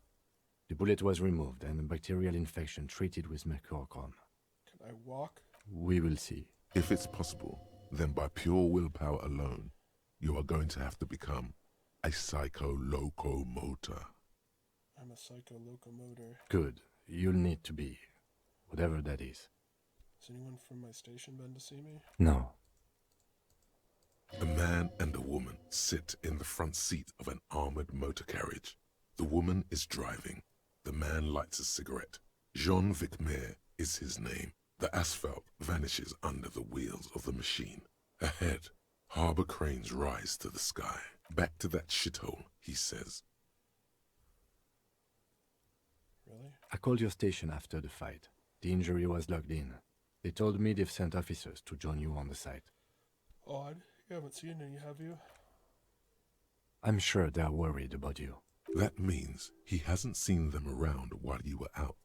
The bullet was removed and a bacterial infection treated with mercurochrome. Can I walk? We will see. If it's possible, then by pure willpower alone, you are going to have to become a psycho-locomotor. I'm a psycho-locomotor. Good. You'll need to be. Whatever that is. Has anyone from my station been to see me? No. A man and a woman sit in the front seat of an armored motor carriage. The woman is driving. The man lights a cigarette. Jean Vicmer is his name. The asphalt vanishes under the wheels of the machine. Ahead, harbor cranes rise to the sky. Back to that shithole, he says. Really? I called your station after the fight. The injury was logged in. They told me they've sent officers to join you on the site. Odd. You haven't seen any, have you? I'm sure they're worried about you. That means he hasn't seen them around while you were out.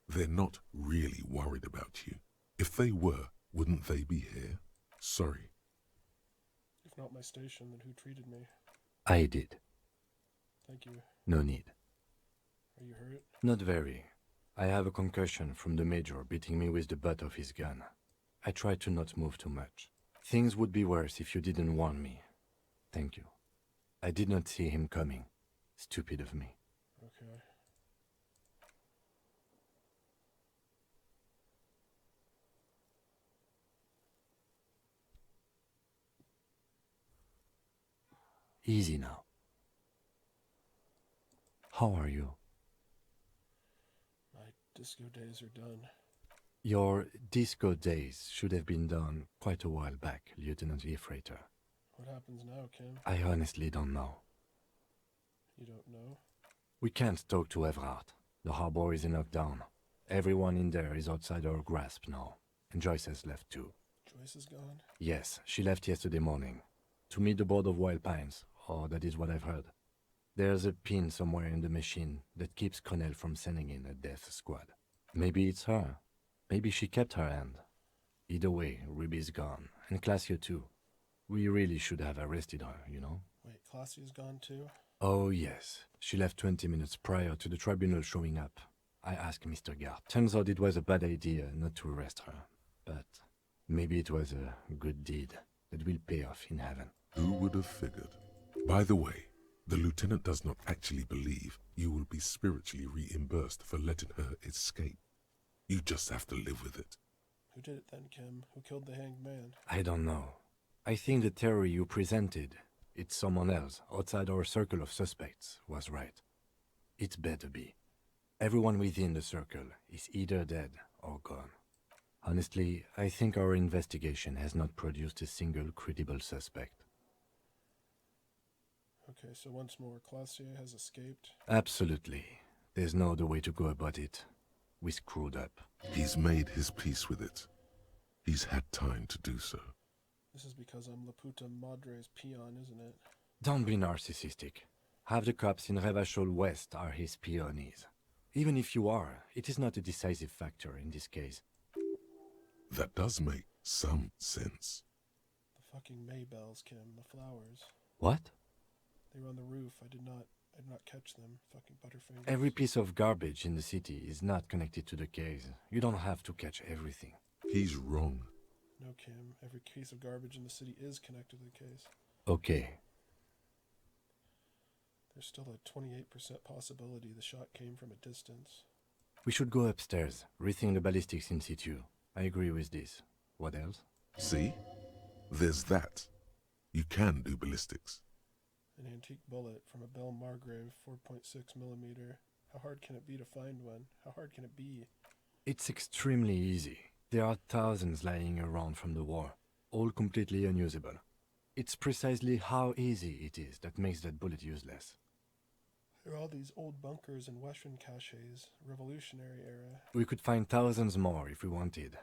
They're not really worried about you. If they were, wouldn't they be here? Sorry. If not my station, then who treated me? I did. Thank you. No need. Are you hurt? Not very. I have a concussion from the major beating me with the butt of his gun. I tried to not move too much. Things would be worse if you didn't warn me. Thank you. I did not see him coming. Stupid of me. Okay. Easy now. How are you? My disco days are done. Your disco days should have been done quite a while back, Lieutenant Efrater. What happens now, Kim? I honestly don't know. You don't know? We can't talk to Everhart. The harbor is in lockdown. Everyone in there is outside our grasp now. And Joyce has left too. Joyce is gone? Yes, she left yesterday morning. To meet the board of Wild Pines, or that is what I've heard. There's a pin somewhere in the machine that keeps Connell from sending in a death squad. Maybe it's her. Maybe she kept her hand. Either way, Ruby's gone. And Claudia too. We really should have arrested her, you know? Wait, Claudia's gone too? Oh yes. She left 20 minutes prior to the tribunal showing up. I asked Mr. Gart. Turns out it was a bad idea not to arrest her. But maybe it was a good deed that will pay off in heaven. Who would have figured? By the way, the lieutenant does not actually believe you will be spiritually reimbursed for letting her escape. You just have to live with it. Who did it then, Kim? Who killed the hanged man? I don't know. I think the theory you presented, it's someone else outside our circle of suspects, was right. It better be. Everyone within the circle is either dead or gone. Honestly, I think our investigation has not produced a single credible suspect. Okay, so once more, Claudia has escaped? Absolutely. There's no other way to go about it. We screwed up. He's made his peace with it. He's had time to do so. This is because I'm La Puta Madre's peon, isn't it? Don't be narcissistic. Half the cops in Revachol West are his peonies. Even if you are, it is not a decisive factor in this case. That does make some sense. The fucking Maybells, Kim. The flowers. What? They were on the roof. I did not catch them. Fucking Butterfingers. Every piece of garbage in the city is not connected to the case. You don't have to catch everything. He's wrong. No, Kim. Every piece of garbage in the city is connected to the case. Okay. There's still a 28% possibility the shot came from a distance. We should go upstairs, rethink the ballistics in situ. I agree with this. What else? See? There's that. You can do ballistics. An antique bullet from a Belle Margrave 4.6 millimeter. How hard can it be to find one? How hard can it be? It's extremely easy. There are thousands lying around from the war, all completely unusable. It's precisely how easy it is that makes that bullet useless. There are all these old bunkers and Western caches, Revolutionary era. We could find thousands more if we wanted.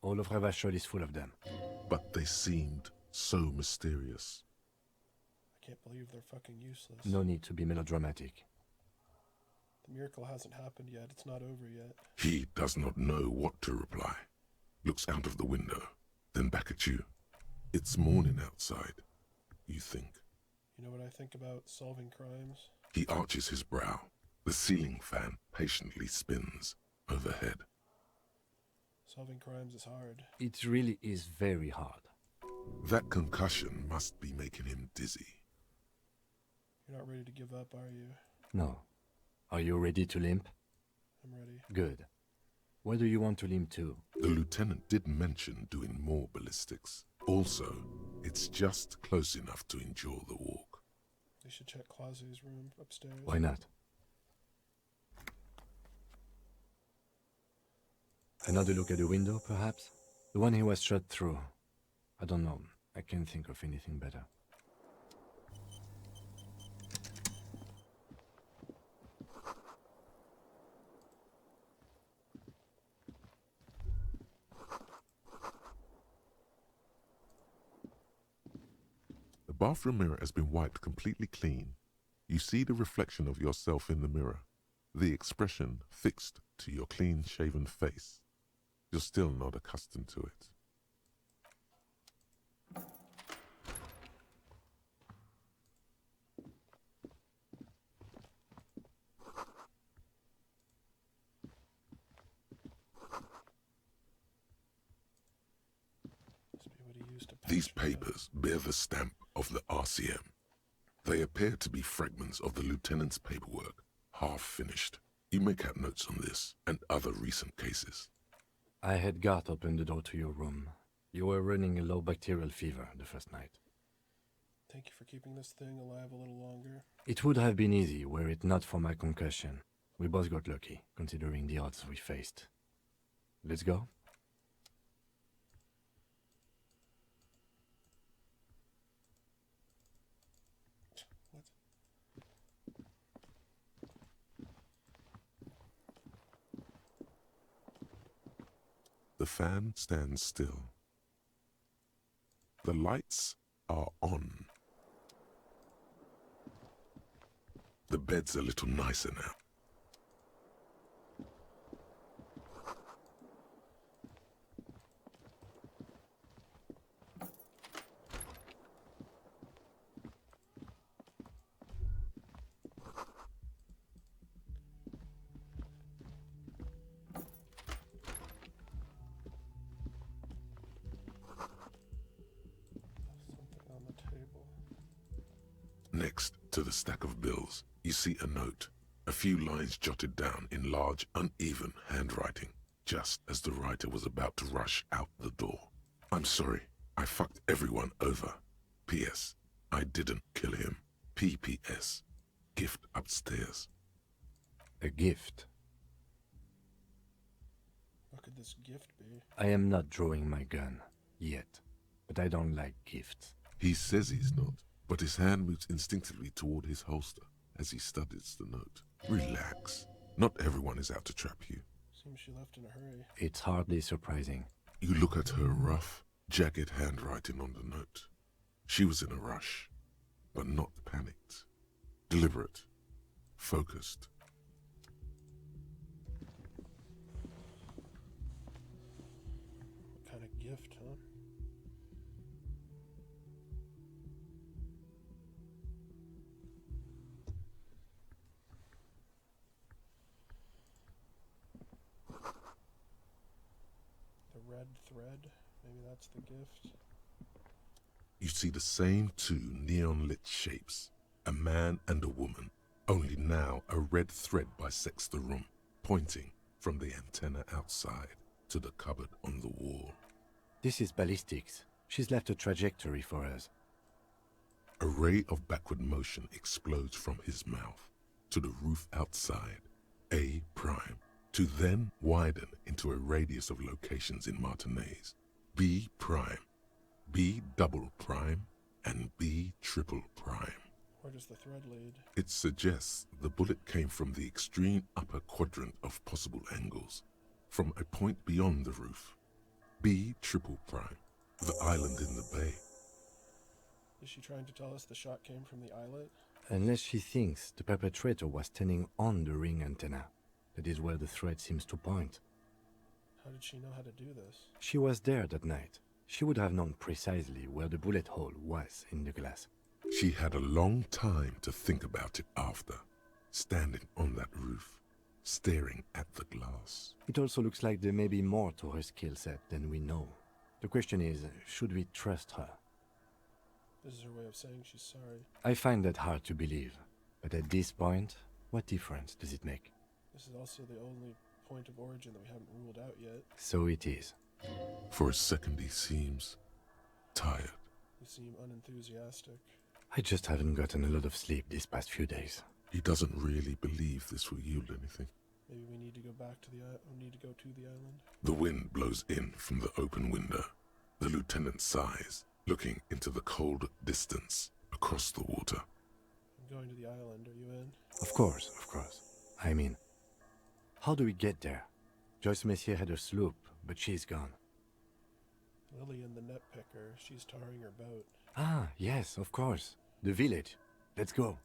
All of Revachol is full of them. But they seemed so mysterious. I can't believe they're fucking useless. No need to be melodramatic. The miracle hasn't happened yet. It's not over yet. He does not know what to reply. Looks out of the window, then back at you. It's morning outside, you think. You know what I think about solving crimes? He arches his brow. The ceiling fan patiently spins overhead. Solving crimes is hard. It really is very hard. That concussion must be making him dizzy. You're not ready to give up, are you? No. Are you ready to limp? I'm ready. Good. Where do you want to limp to? The lieutenant did mention doing more ballistics. Also, it's just close enough to endure the walk. They should check Clause's room upstairs. Why not? Another look at the window, perhaps? The one he was shot through. I don't know. I can't think of anything better. The bathroom mirror has been wiped completely clean. You see the reflection of yourself in the mirror, the expression fixed to your clean-shaven face. You're still not accustomed to it. These papers bear the stamp of the RCM. They appear to be fragments of the lieutenant's paperwork, half finished. You make out notes on this and other recent cases. I had Gart open the door to your room. You were running a low bacterial fever the first night. Thank you for keeping this thing alive a little longer. It would have been easy were it not for my concussion. We both got lucky, considering the odds we faced. Let's go? The fan stands still. The lights are on. The bed's a little nicer now. Next to the stack of bills, you see a note, a few lines jotted down in large, uneven handwriting, just as the writer was about to rush out the door. I'm sorry, I fucked everyone over. P.S. I didn't kill him. P.P.S. Gift upstairs. A gift? What could this gift be? I am not drawing my gun. Yet. But I don't like gifts. He says he's not, but his hand moves instinctively toward his holster as he studies the note. Relax. Not everyone is out to trap you. Seems she left in a hurry. It's hardly surprising. You look at her rough, jagged handwriting on the note. She was in a rush, but not panicked. Deliberate. Focused. What kind of gift, huh? Red thread. Maybe that's the gift. You see the same two neon-lit shapes, a man and a woman, only now a red thread bisects the room, pointing from the antenna outside to the cupboard on the wall. This is ballistics. She's left a trajectory for us. A ray of backward motion explodes from his mouth to the roof outside, A prime, to then widen into a radius of locations in Martinez, B prime, B double prime, and B triple prime. Where does the thread lead? It suggests the bullet came from the extreme upper quadrant of possible angles, from a point beyond the roof. B triple prime, the island in the bay. Is she trying to tell us the shot came from the islet? Unless she thinks the perpetrator was standing on the ring antenna. That is where the thread seems to point. How did she know how to do this? She was there that night. She would have known precisely where the bullet hole was in the glass. She had a long time to think about it after, standing on that roof, staring at the glass. It also looks like there may be more to her skill set than we know. The question is, should we trust her? This is her way of saying she's sorry. I find that hard to believe. But at this point, what difference does it make? This is also the only point of origin that we haven't ruled out yet. So it is. For a second he seems tired. You seem unenthusiastic. I just haven't gotten a lot of sleep these past few days. He doesn't really believe this will yield anything. Maybe we need to go back to the island. The wind blows in from the open window. The lieutenant sighs, looking into the cold distance across the water. I'm going to the island. Are you in? Of course, of course. I mean, how do we get there? Joyce Messier had her sloop, but she's gone. Lillian the net picker. She's tarring her boat. Ah, yes, of course. The village. Let's go.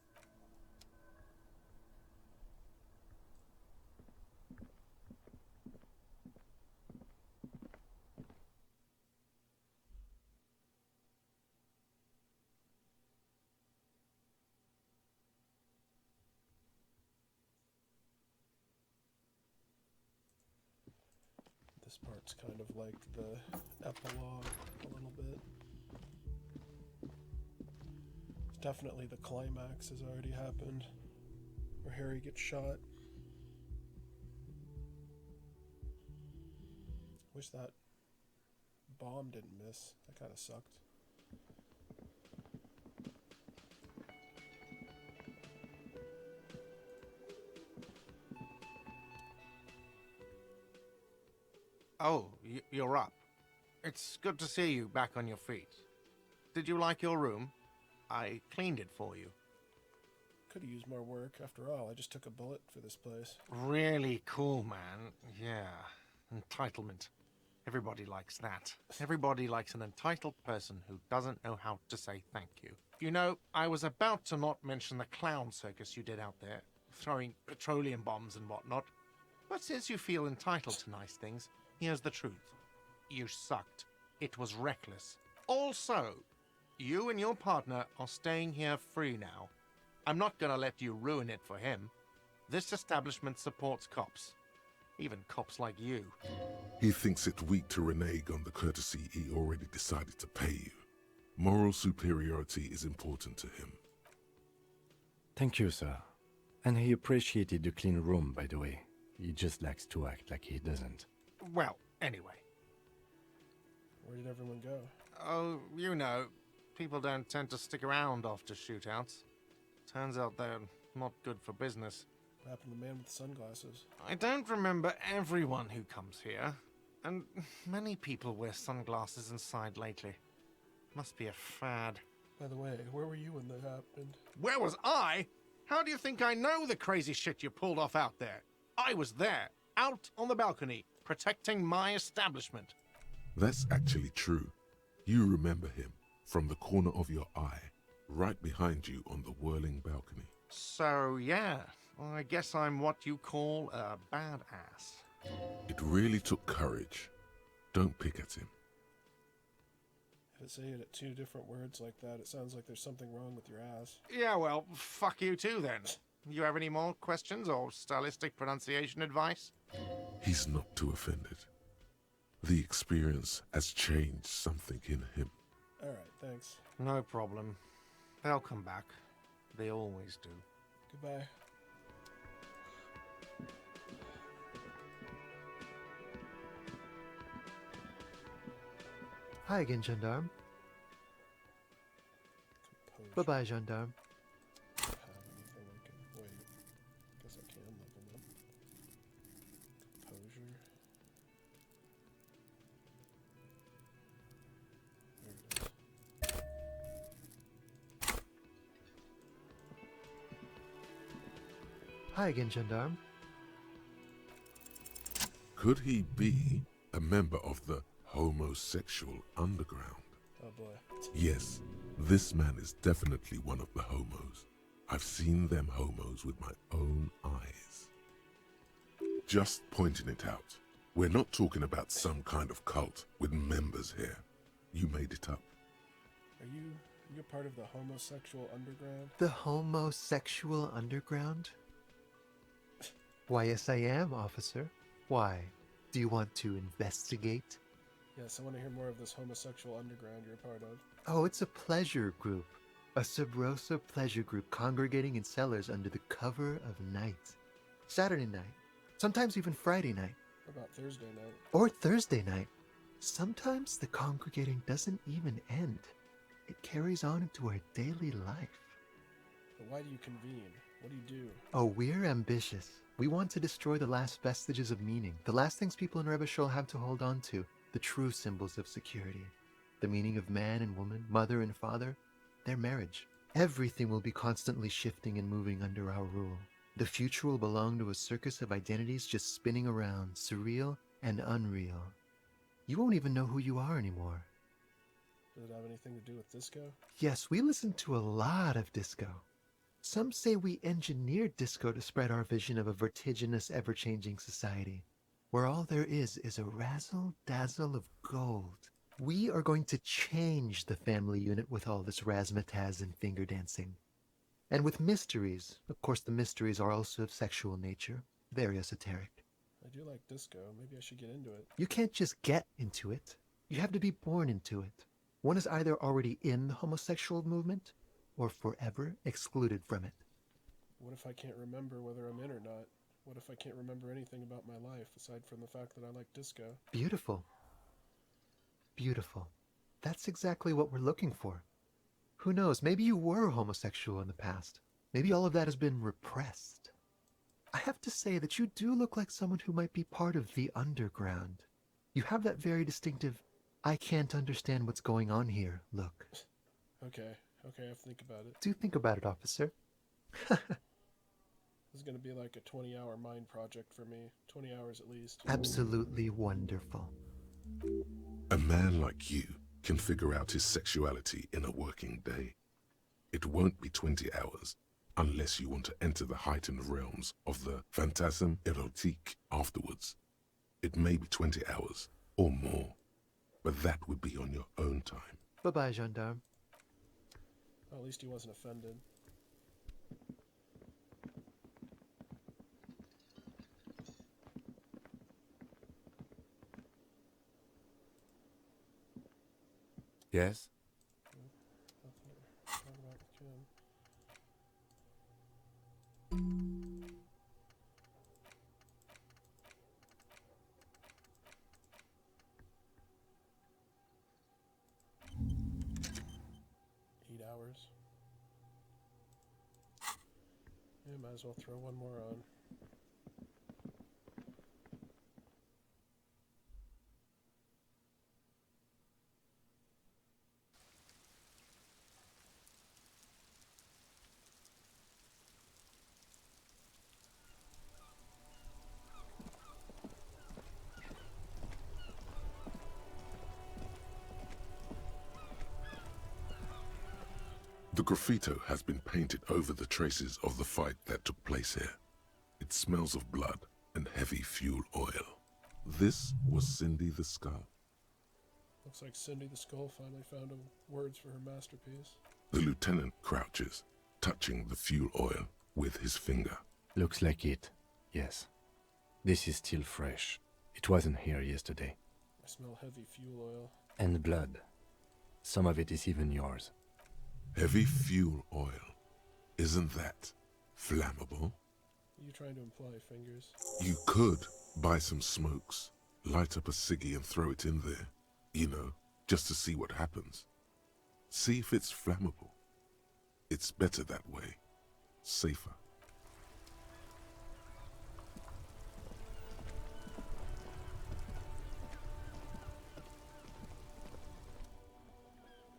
This part's kind of like the epilogue a little bit. Definitely the climax has already happened, where Harry gets shot. Wish that bomb didn't miss. That kind of sucked. Oh, you're up. It's good to see you back on your feet. Did you like your room? I cleaned it for you. Could have used more work. After all, I just took a bullet for this place. Really cool, man. Yeah. Entitlement. Everybody likes that. Everybody likes an entitled person who doesn't know how to say thank you. You know, I was about to not mention the clown circus you did out there, throwing petroleum bombs and whatnot. But since you feel entitled to nice things, here's the truth. You sucked. It was reckless. Also, you and your partner are staying here free now. I'm not gonna let you ruin it for him. This establishment supports cops. Even cops like you. He thinks it weak to renege on the courtesy he already decided to pay you. Moral superiority is important to him. Thank you, sir. And he appreciated the clean room, by the way. He just likes to act like he doesn't. Well, anyway. Where did everyone go? Oh, you know, people don't tend to stick around after shootouts. Turns out they're not good for business. What happened to the man with the sunglasses? I don't remember everyone who comes here, and many people wear sunglasses inside lately. Must be a fad. By the way, where were you when that happened? Where was I? How do you think I know the crazy shit you pulled off out there? I was there, out on the balcony, protecting my establishment. That's actually true. You remember him from the corner of your eye, right behind you on the whirling balcony. So, yeah, I guess I'm what you call a badass. It really took courage. Don't pick at him. If it's saying it 2 different words like that, it sounds like there's something wrong with your ass. Yeah, well, fuck you too then. You have any more questions or stylistic pronunciation advice? He's not too offended. The experience has changed something in him. Alright, thanks. No problem. They'll come back. They always do. Goodbye. Hi again, gendarme. Bye-bye, gendarme. Have anything I can... Wait. Guess I can level them. Composure. There it is. Hi again, gendarme. Could he be a member of the homosexual underground? Oh boy. Yes, this man is definitely one of the homos. I've seen them homos with my own eyes. Just pointing it out. We're not talking about some kind of cult with members here. You made it up. Are you part of the homosexual underground? The homosexual underground? Why, yes, I am, officer. Why? Do you want to investigate? Yes, I want to hear more of this homosexual underground you're a part of. Oh, it's a pleasure group. A Sub Rosa pleasure group congregating in cellars under the cover of night. Saturday night. Sometimes even Friday night. What about Thursday night? Or Thursday night. Sometimes the congregating doesn't even end. It carries on into our daily life. But why do you convene? What do you do? Oh, we're ambitious. We want to destroy the last vestiges of meaning, the last things people in Rebishol have to hold on to, the true symbols of security. The meaning of man and woman, mother and father, their marriage. Everything will be constantly shifting and moving under our rule. The future will belong to a circus of identities just spinning around, surreal and unreal. You won't even know who you are anymore. Does it have anything to do with disco? Yes, we listen to a lot of disco. Some say we engineered disco to spread our vision of a vertiginous, ever-changing society, where all there is a razzle-dazzle of gold. We are going to change the family unit with all this razzmatazz and finger dancing. And with mysteries. Of course, the mysteries are also of sexual nature, very esoteric. I do like disco. Maybe I should get into it. You can't just get into it. You have to be born into it. One is either already in the homosexual movement, or forever excluded from it. What if I can't remember whether I'm in or not? What if I can't remember anything about my life, aside from the fact that I like disco? Beautiful. Beautiful. That's exactly what we're looking for. Who knows, maybe you were homosexual in the past. Maybe all of that has been repressed. I have to say that you do look like someone who might be part of the underground. You have that very distinctive, I can't understand what's going on here look. Okay, I'll think about it. Do think about it, officer. This is going to be like a 20-hour mind project for me. 20 hours at least. Absolutely wonderful. A man like you can figure out his sexuality in a working day. It won't be 20 hours unless you want to enter the heightened realms of the phantasme erotique afterwards. It may be 20 hours or more, but that would be on your own time. Bye-bye, gendarme. Well, at least he wasn't offended. Yes? Hours. Yeah, might as well throw one more on. The graffito has been painted over the traces of the fight that took place here. It smells of blood and heavy fuel oil. This was Cindy the Skull. Looks like Cindy the Skull finally found words for her masterpiece. The lieutenant crouches, touching the fuel oil with his finger. Looks like it, yes. This is still fresh. It wasn't here yesterday. I smell heavy fuel oil. And blood. Some of it is even yours. Heavy fuel oil. Isn't that flammable? Are you trying to imply, Fingers? You could buy some smokes, light up a ciggy and throw it in there. You know, just to see what happens. See if it's flammable. It's better that way. Safer.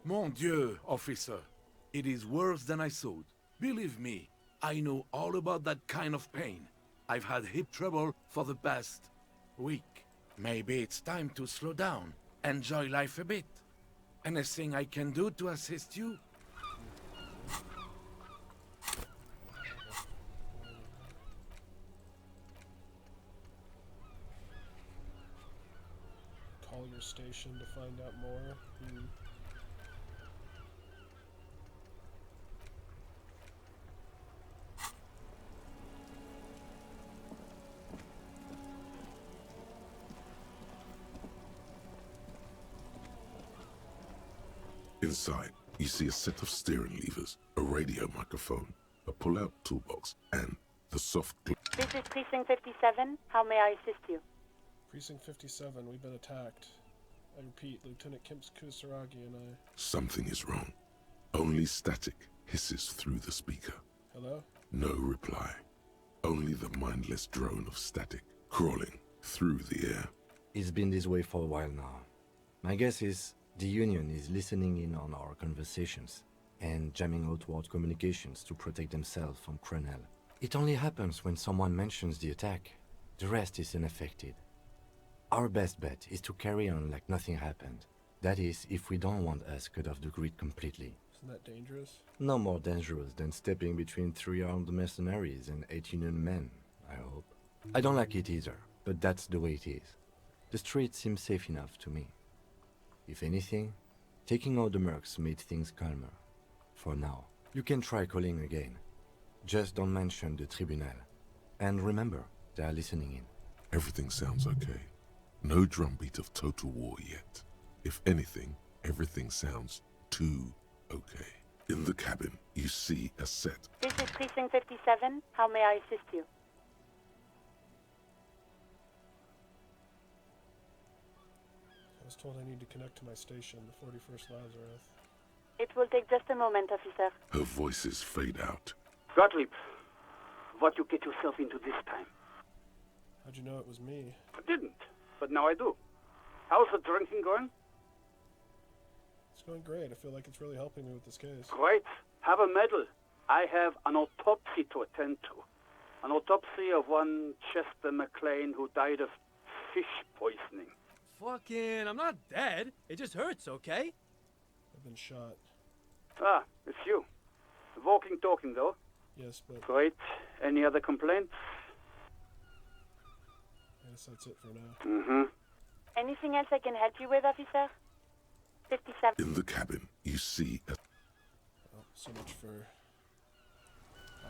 Mon Dieu, officer. It is worse than I thought. Believe me, I know all about that kind of pain. I've had hip trouble for the past week. Maybe it's time to slow down, enjoy life a bit. Anything I can do to assist you? Call your station to find out more. Inside, you see a set of steering levers, a radio microphone, a pull-out toolbox, and the soft This is Precinct 57. How may I assist you? Precinct 57, we've been attacked. I repeat, Lieutenant Kim Kusaragi and I. Something is wrong. Only static hisses through the speaker. Hello? No reply. Only the mindless drone of static crawling through the air. It's been this way for a while now. My guess is the Union is listening in on our conversations and jamming outward communications to protect themselves from Cronel. It only happens when someone mentions the attack. The rest is unaffected. Our best bet is to carry on like nothing happened. That is, if we don't want us cut off the grid completely. Isn't that dangerous? No more dangerous than stepping between 3 armed mercenaries and 8 Union men, I hope. I don't like it either, but that's the way it is. The street seems safe enough to me. If anything, taking out the mercs made things calmer. For now, you can try calling again. Just don't mention the tribunal. And remember, they are listening in. Everything sounds okay. No drumbeat of total war yet. If anything, everything sounds too okay. In the cabin, you see a set. This is Precinct 57. How may I assist you? I was told I need to connect to my station, the 41st Lazarus. It will take just a moment, officer. Her voices fade out. Gottlieb, what you get yourself into this time? How'd you know it was me? I didn't, but now I do. How's the drinking going? It's going great. I feel like it's really helping me with this case. Great. Have a medal. I have an autopsy to attend to. An autopsy of one Chester McLean who died of fish poisoning. Fucking, I'm not dead. It just hurts, okay? I've been shot. Ah, it's you. Walking, talking, though. Yes, but... Great. Any other complaints? I guess that's it for now. Mm-hmm. Anything else I can help you with, officer? 57. In the cabin, you see a... Oh, so much for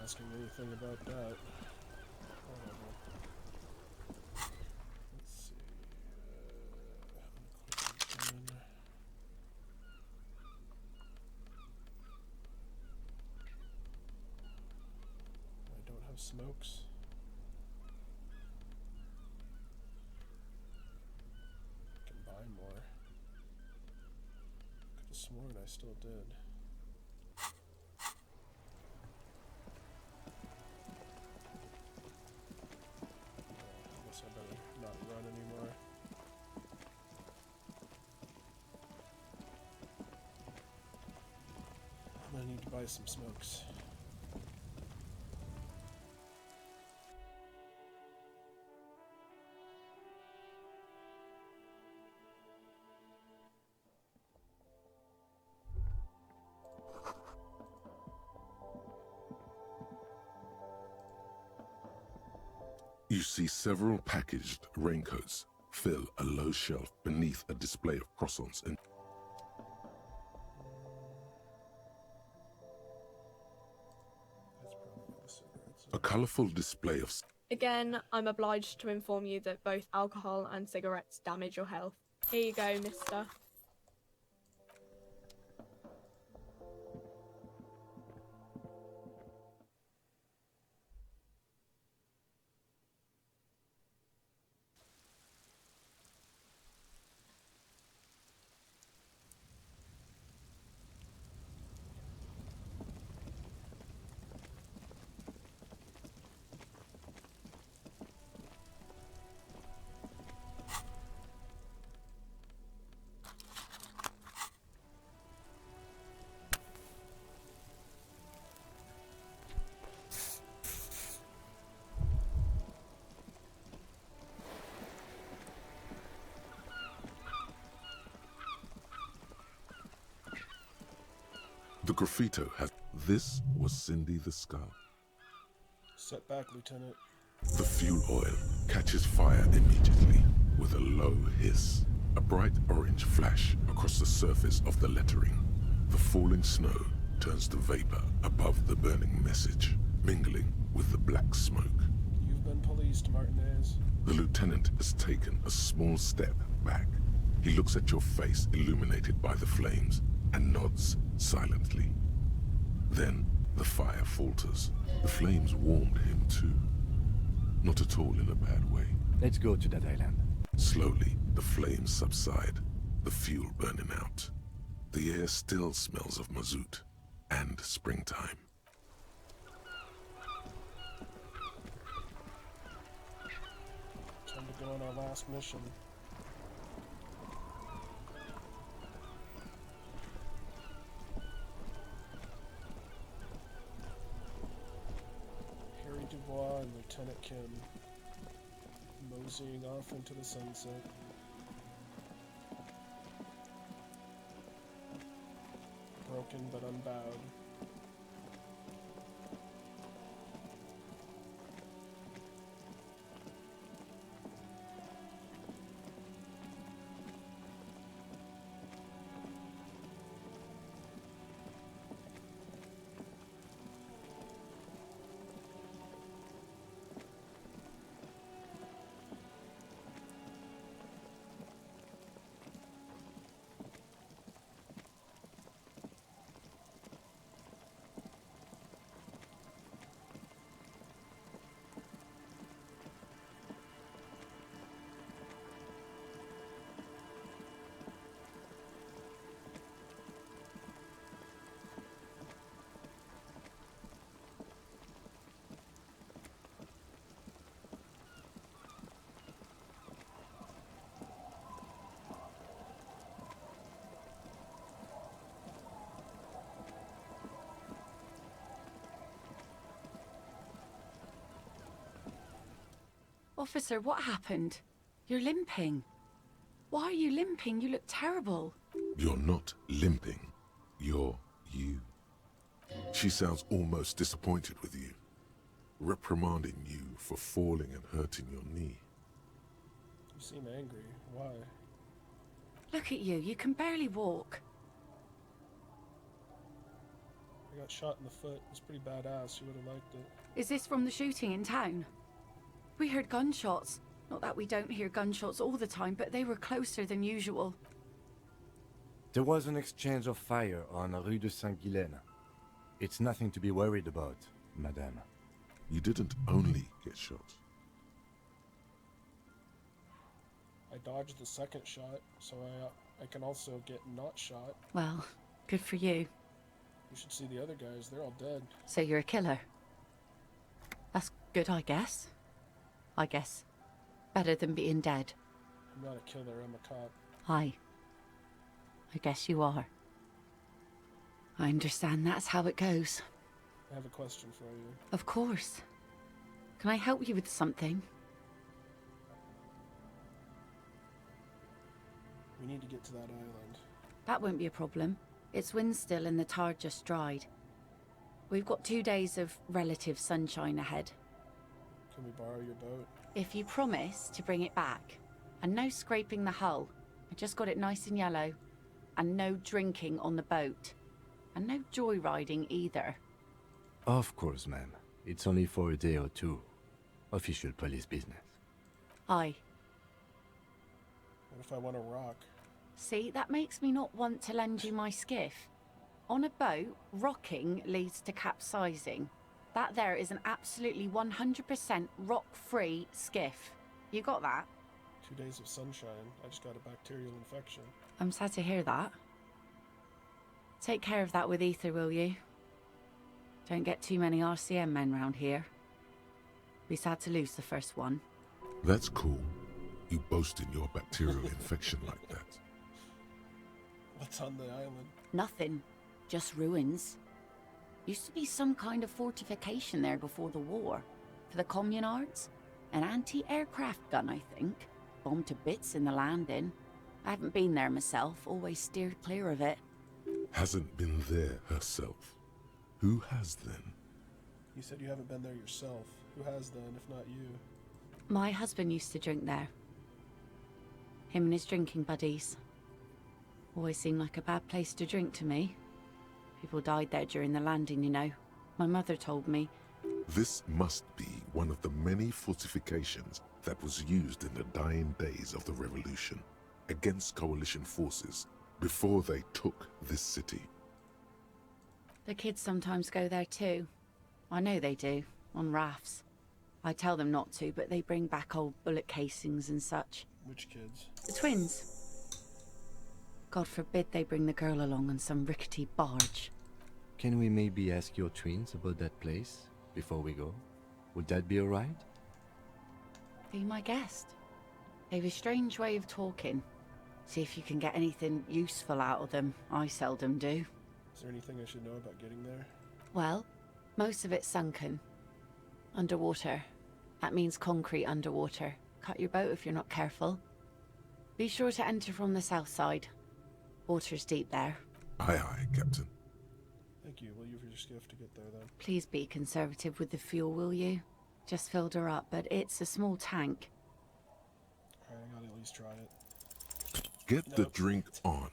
asking anything about that. Whatever. Let's see. I don't have smokes. I can buy more. Could have sworn I still did. I guess I better not run anymore. I need to buy some smokes. You see several packaged raincoats fill a low shelf beneath a display of croissants and... A colorful display of... Again, I'm obliged to inform you that both alcohol and cigarettes damage your health. Here you go, mister. The graffito has... This was Cindy the Scar. Set back, Lieutenant. The fuel oil catches fire immediately with a low hiss. A bright orange flash across the surface of the lettering. The falling snow turns to vapor above the burning message, mingling with the black smoke. You've been policed, Martinez. The lieutenant has taken a small step back. He looks at your face illuminated by the flames and nods silently. Then the fire falters. The flames warmed him too. Not at all in a bad way. Let's go to that island. Slowly, the flames subside, the fuel burning out. The air still smells of mazout and springtime. Time to go on our last mission. Harry Dubois and Lieutenant Kim moseying off into the sunset. Broken but unbowed. Officer, what happened? You're limping. Why are you limping? You look terrible. You're not limping. You're you. She sounds almost disappointed with you, reprimanding you for falling and hurting your knee. You seem angry. Why? Look at you. You can barely walk. I got shot in the foot. It was pretty badass. You would have liked it. Is this from the shooting in town? We heard gunshots. Not that we don't hear gunshots all the time, but they were closer than usual. There was an exchange of fire on Rue de Saint-Guylaine. It's nothing to be worried about, madame. You didn't only get shot. I dodged the second shot, so I can also get not shot. Well, good for you. You should see the other guys. They're all dead. So you're a killer. That's good, I guess. Better than being dead. I'm not a killer, I'm a cop. Aye. I guess you are. I understand that's how it goes. I have a question for you. Of course. Can I help you with something? We need to get to that island. That won't be a problem. It's wind still and the tide just dried. We've got 2 days of relative sunshine ahead. Can we borrow your boat? If you promise to bring it back. And no scraping the hull. I just got it nice and yellow. And no drinking on the boat. And no joyriding either. Of course, ma'am. It's only for a day or two. Official police business. Aye. What if I want to rock? See, that makes me not want to lend you my skiff. On a boat, rocking leads to capsizing. That there is an absolutely 100% rock-free skiff. You got that? 2 days of sunshine. I just got a bacterial infection. I'm sad to hear that. Take care of that with ether, will you? Don't get too many RCM men round here. Be sad to lose the first one. That's cool. You boasting your bacterial infection like that. What's on the island? Nothing. Just ruins. Used to be some kind of fortification there before the war. For the communards. An anti-aircraft gun, I think. Bombed to bits in the landing. I haven't been there myself, always steered clear of it. Hasn't been there herself. Who has then? You said you haven't been there yourself. Who has then, if not you? My husband used to drink there. Him and his drinking buddies. Always seemed like a bad place to drink to me. People died there during the landing, you know. My mother told me. This must be one of the many fortifications that was used in the dying days of the revolution against coalition forces before they took this city. The kids sometimes go there too. I know they do, on rafts. I tell them not to, but they bring back old bullet casings and such. Which kids? The twins. God forbid they bring the girl along on some rickety barge. Can we maybe ask your twins about that place before we go? Would that be alright? Be my guest. They've a strange way of talking. See if you can get anything useful out of them. I seldom do. Is there anything I should know about getting there? Well, most of it's sunken. Underwater. That means concrete underwater. Cut your boat if you're not careful. Be sure to enter from the south side. Water's deep there. Aye, aye, Captain. Thank you. We'll use your skiff to get there then. Please be conservative with the fuel, will you? Just filled her up, but it's a small tank. Alright, I gotta at least try it. Get the drink on.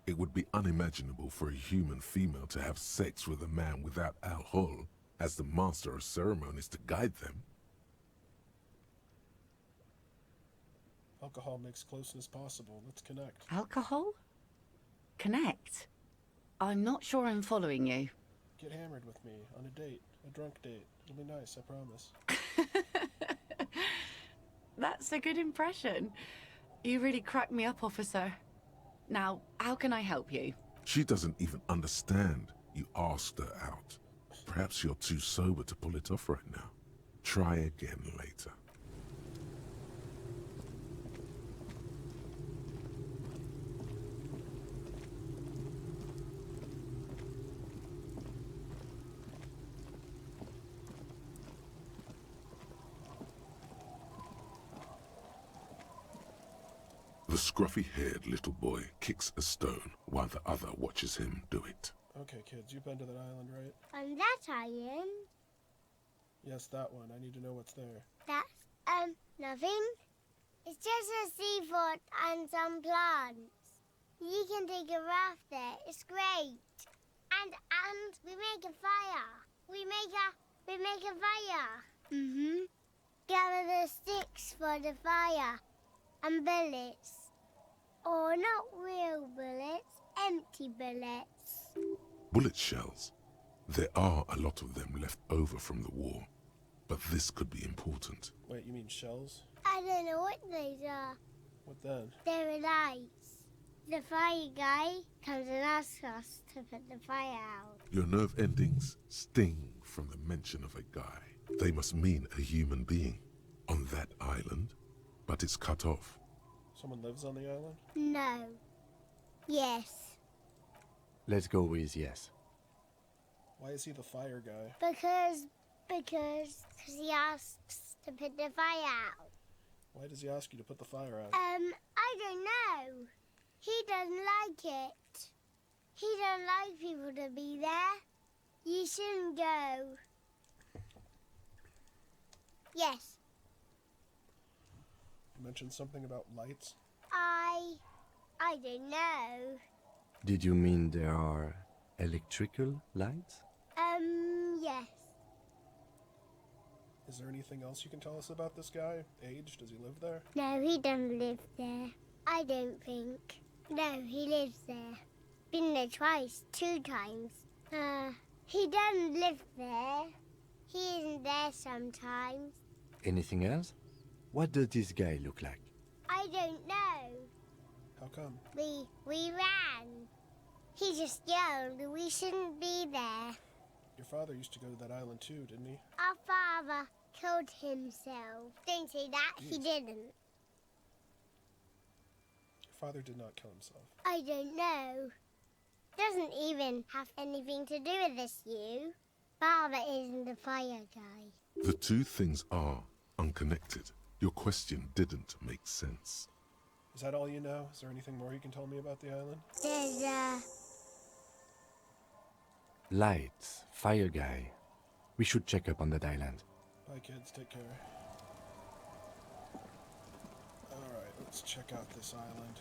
It would be unimaginable for a human female to have sex with a man without alcohol as the master of ceremonies to guide them. Alcohol makes closeness possible. Let's connect. Alcohol? Connect? I'm not sure I'm following you. Get hammered with me on a date. A drunk date. It'll be nice, I promise. That's a good impression. You really cracked me up, officer. Now, how can I help you? She doesn't even understand you asked her out. Perhaps you're too sober to pull it off right now. Try again later. The scruffy-haired little boy kicks a stone while the other watches him do it. Okay, kids, you've been to that island, right? On that island? Yes, that one. I need to know what's there. That's, nothing. It's just a seafort and some plants. You can take a raft there. It's great. And we make a fire. We make a fire. Mm-hmm. Gather the sticks for the fire. And bullets. Or not real bullets, empty bullets. Bullet shells. There are a lot of them left over from the war, but this could be important. Wait, you mean shells? I don't know what these are. What then? They're lights. The fire guy comes and asks us to put the fire out. Your nerve endings sting from the mention of a guy. They must mean a human being on that island, but it's cut off. Someone lives on the island? No. Yes. Let's go with yes. Why is he the fire guy? Because he asks to put the fire out. Why does he ask you to put the fire out? I don't know. He doesn't like it. He doesn't like people to be there. You shouldn't go. Yes. You mentioned something about lights? I don't know. Did you mean there are electrical lights? Yes. Is there anything else you can tell us about this guy? Age? Does he live there? No, he doesn't live there. I don't think. No, he lives there. Been there twice, 2 times. He doesn't live there. He isn't there sometimes. Anything else? What does this guy look like? I don't know. How come? We ran. He just yelled we shouldn't be there. Your father used to go to that island too, didn't he? Our father killed himself. Don't say that, he didn't. Your father did not kill himself. I don't know. Doesn't even have anything to do with this, you. Father isn't the fire guy. The two things are unconnected. Your question didn't make sense. Is that all you know? Is there anything more you can tell me about the island? Lights, fire guy. We should check up on that island. Bye, kids. Take care. Alright, let's check out this island.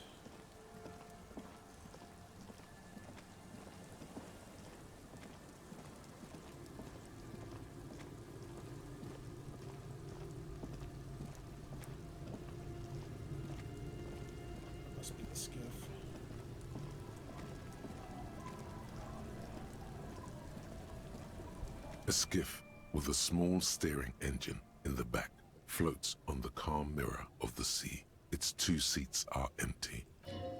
Must be the skiff. A skiff with a small steering engine in the back floats on the calm mirror of the sea. Its 2 seats are empty.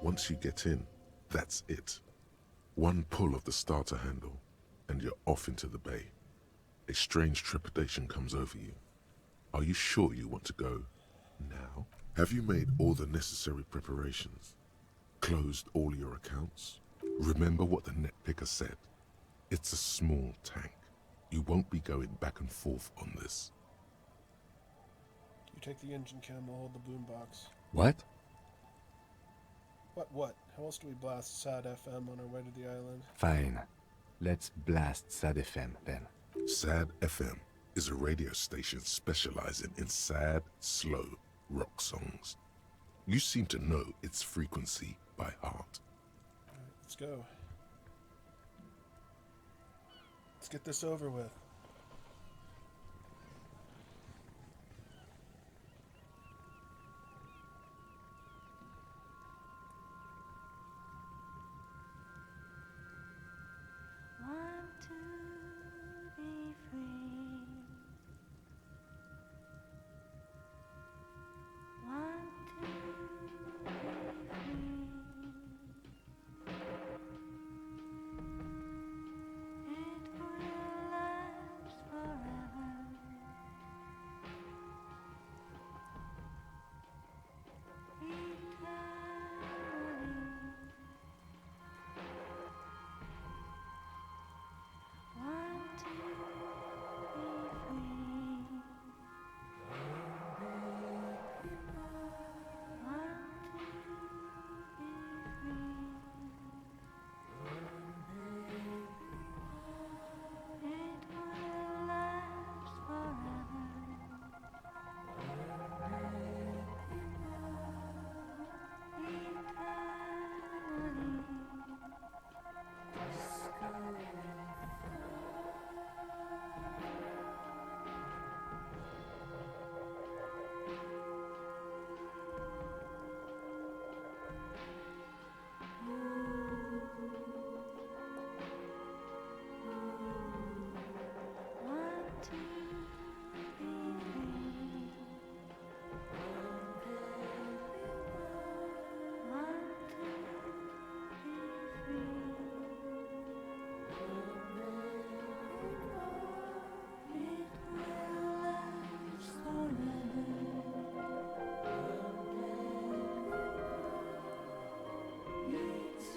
Once you get in, that's it. One pull of the starter handle, and you're off into the bay. A strange trepidation comes over you. Are you sure you want to go now? Have you made all the necessary preparations? Closed all your accounts? Remember what the net picker said. It's a small tank. You won't be going back and forth on this. You take the engine cam, I'll hold the boombox. What? What? How else do we blast SAD FM on our way to the island? Fine. Let's blast SAD FM then. SAD FM is a radio station specializing in sad, slow rock songs. You seem to know its frequency by heart. Alright, let's go. Let's get this over with. Want to be free. Want to be free. It will last forever. Eternally. Want to be free. Want to be free. It will last forever. Want to be free.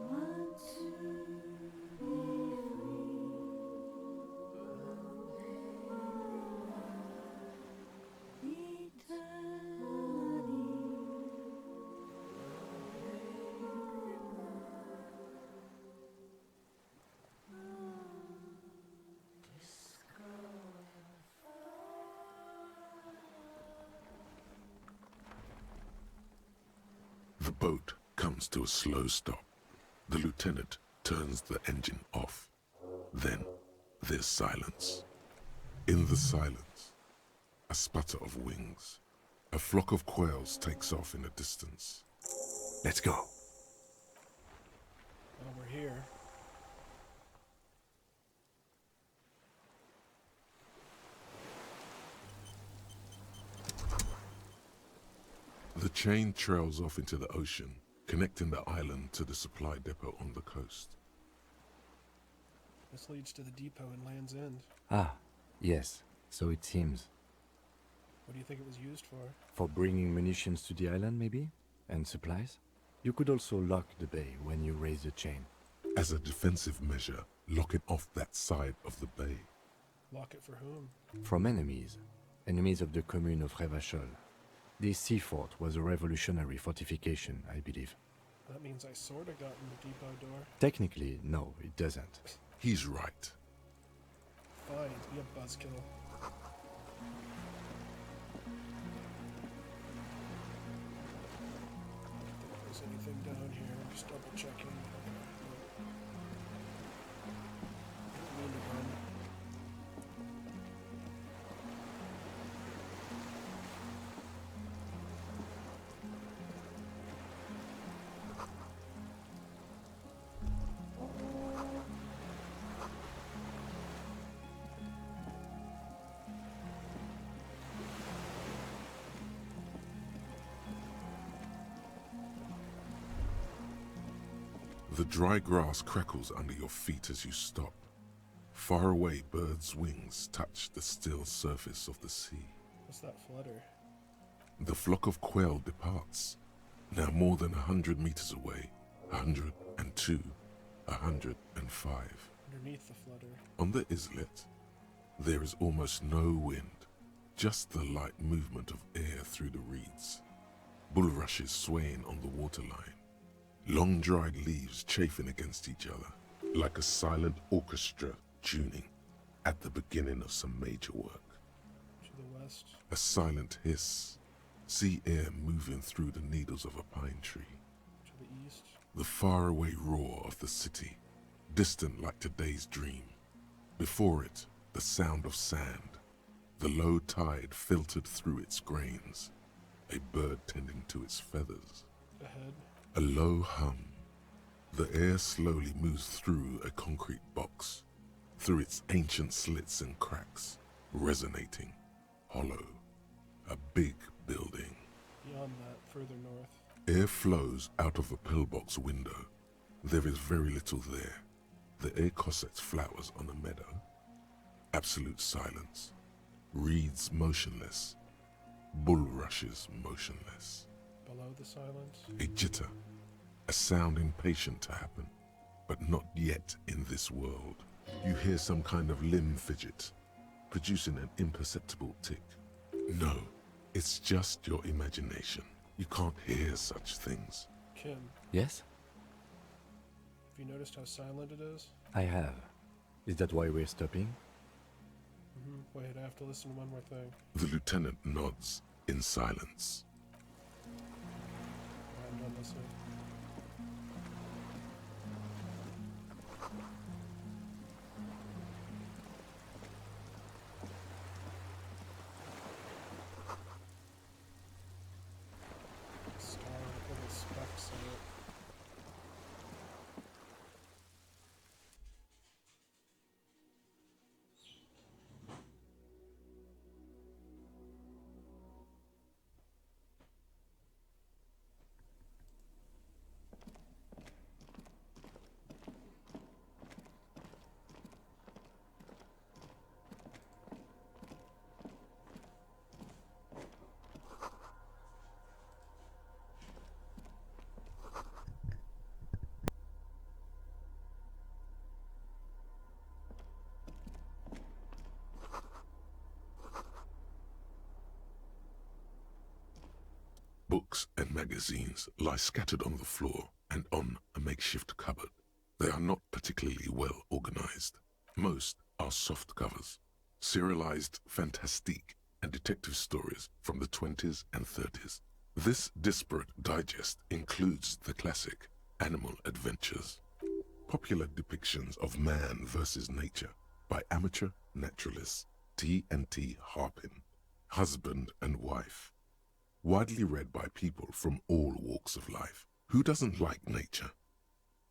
Want to be free. It will last The boat comes to a slow stop. The lieutenant turns the engine off. Then there's silence. In the silence, a sputter of wings. A flock of quails takes off in the distance. Let's go. Well, we're here. The chain trails off into the ocean, connecting the island to the supply depot on the coast. This leads to the depot in Land's End. Ah, yes, so it seems. What do you think it was used for? For bringing munitions to the island, maybe? And supplies? You could also lock the bay when you raise the chain. As a defensive measure, lock it off that side of the bay. Lock it for whom? From enemies. Enemies of the commune of Revachol. This sea fort was a revolutionary fortification, I believe. That means I sorta got in the depot door. Technically, no, it doesn't. He's right. Fine, be a buzzkill. If there's anything down here, I'm just double checking. The dry grass crackles under your feet as you stop. Far away, birds' wings touch the still surface of the sea. What's that flutter? The flock of quail departs, now more than 100 meters away, 102, 105. Underneath the flutter. On the islet, there is almost no wind, just the light movement of air through the reeds. Bulrushes swaying on the waterline. Long dried leaves chafing against each other, like a silent orchestra tuning at the beginning of some major work. To the west. A silent hiss, sea air moving through the needles of a pine tree. To the east. The faraway roar of the city, distant like today's dream. Before it, the sound of sand, the low tide filtered through its grains, a bird tending to its feathers. Ahead. A low hum. The air slowly moves through a concrete box, through its ancient slits and cracks, resonating, hollow. A big building. Beyond that, further north. Air flows out of a pillbox window. There is very little there. The air cossets flowers on a meadow. Absolute silence. Reeds motionless. Bulrushes motionless. Below the silence. A jitter, a sound impatient to happen, but not yet in this world. You hear some kind of limb fidget, producing an imperceptible tick. No, it's just your imagination. You can't hear such things. Kim, Yes? have you noticed how silent it is? I have. Is that why we're stopping? Wait, I have to listen to one more thing. The lieutenant nods in silence. I'm done listening. Star with little specks in it. Books and magazines lie scattered on the floor and on a makeshift cupboard. They are not particularly well organized. Most are soft covers, serialized fantastique and detective stories from the 20s and 30s. This disparate digest includes the classic Animal Adventures, popular depictions of man versus nature by amateur naturalists T&T Harpin, husband and wife. Widely read by people from all walks of life. Who doesn't like nature?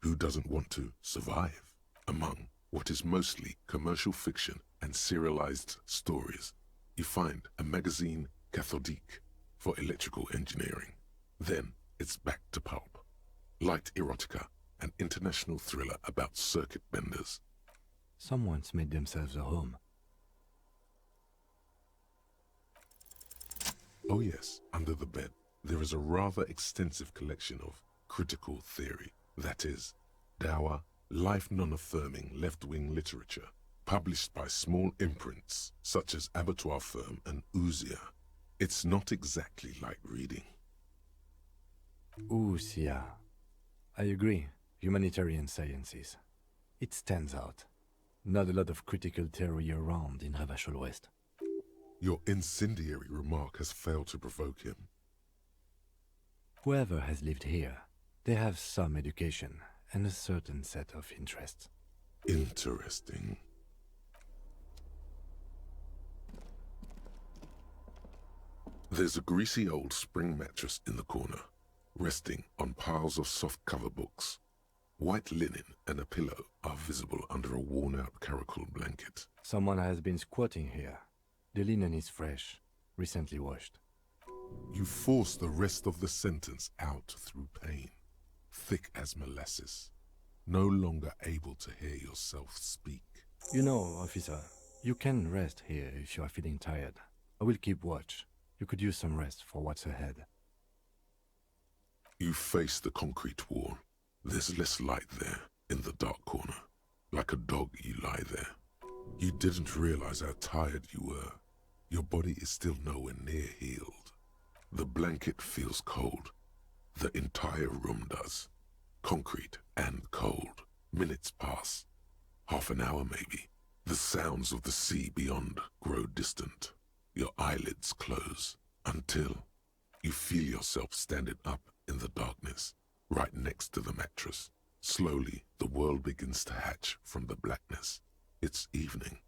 Who doesn't want to survive? Among what is mostly commercial fiction and serialized stories, you find a magazine cathodique for electrical engineering, Then it's back to pulp. Light erotica, an international thriller about circuit benders. Someone's made themselves a home. Oh yes, under the bed, there is a rather extensive collection of critical theory, that is, dour, life non-affirming left-wing literature, published by small imprints such as Abattoir Firm and Ouzia. It's not exactly light reading. Ouzia. I agree. Humanitarian sciences. It stands out. Not a lot of critical theory around in Ravachol West. Your incendiary remark has failed to provoke him. Whoever has lived here, they have some education and a certain set of interests. Interesting. There's a greasy old spring mattress in the corner, resting on piles of soft-cover books. White linen and a pillow are visible under a worn-out caracal blanket. Someone has been squatting here. The linen is fresh, recently washed. You force the rest of the sentence out through pain, thick as molasses, no longer able to hear yourself speak. You know, officer, you can rest here if you are feeling tired. I will keep watch. You could use some rest for what's ahead. You face the concrete wall. There's less light there, in the dark corner. Like a dog, you lie there. You didn't realize how tired you were. Your body is still nowhere near healed. The blanket feels cold. The entire room does. Concrete and cold. Minutes pass. Half an hour maybe. The sounds of the sea beyond grow distant. Your eyelids close until you feel yourself standing up in the darkness, right next to the mattress. Slowly, the world begins to hatch from the blackness. It's evening.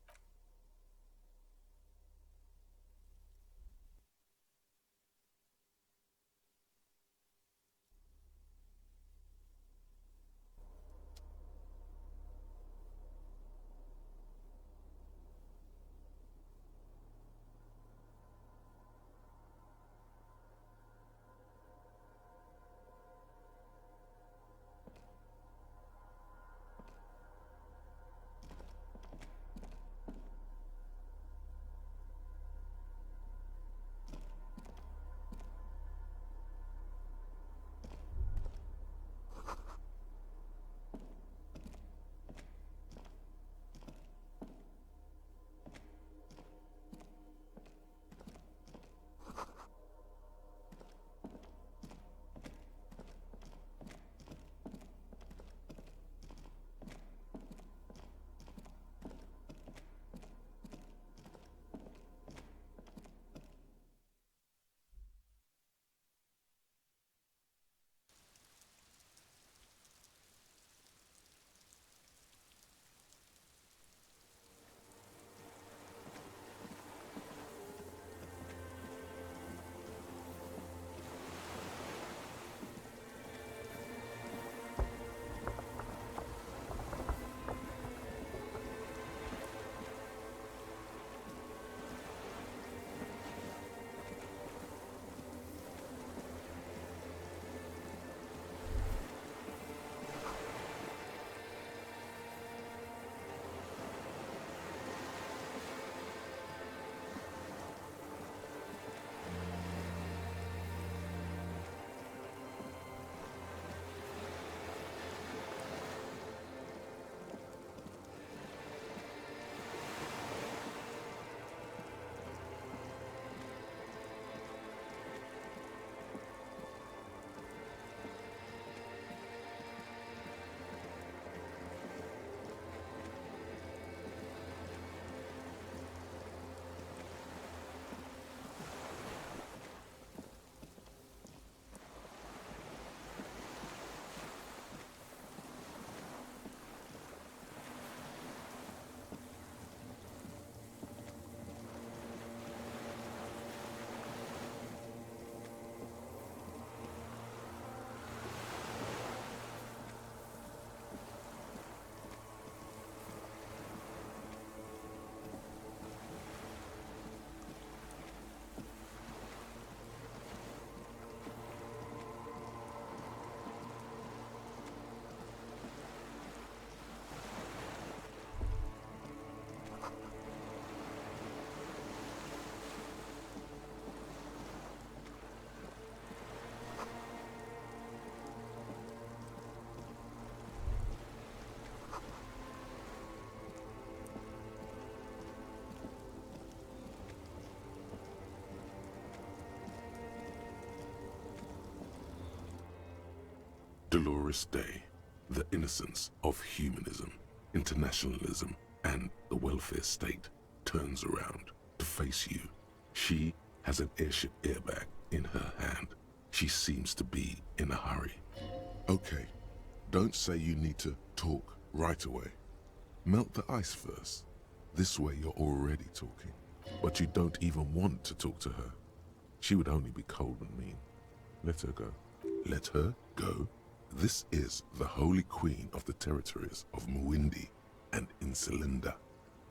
Dolores Day, the innocence of humanism, internationalism, and the welfare state turns around to face you. She has an airship airbag in her hand. She seems to be in a hurry. Okay, don't say you need to talk right away. Melt the ice first. This way you're already talking. But you don't even want to talk to her. She would only be cold and mean. Let her go. Let her go? This is the Holy Queen of the territories of Muindi and Insulinda.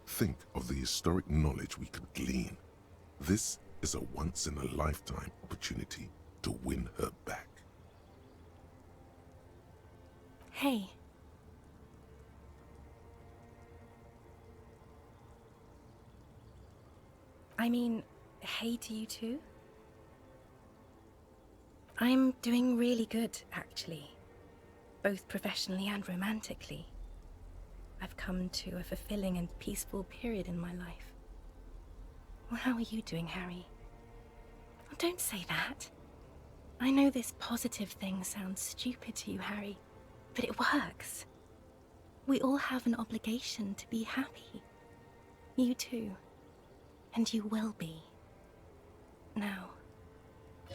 Think of the historic knowledge we could glean. This is a once-in-a-lifetime opportunity to win her back. Hey. I mean, hey to you too? I'm doing really good, actually. Both professionally and romantically. I've come to a fulfilling and peaceful period in my life. Well, how are you doing, Harry? Oh, don't say that. I know this positive thing sounds stupid to you, Harry, but it works. We all have an obligation to be happy. You too. And you will be. Now.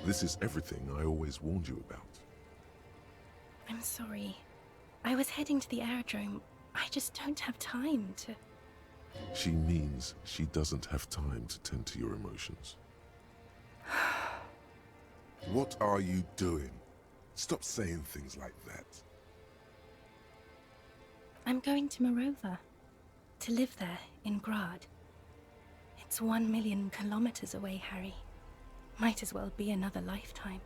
This is everything I always warned you about. I'm sorry. I was heading to the aerodrome. I just don't have time to... She means she doesn't have time to tend to your emotions. What are you doing? Stop saying things like that. I'm going to Morova. To live there, in Grad. It's 1 million kilometers away, Harry. Might as well be another lifetime.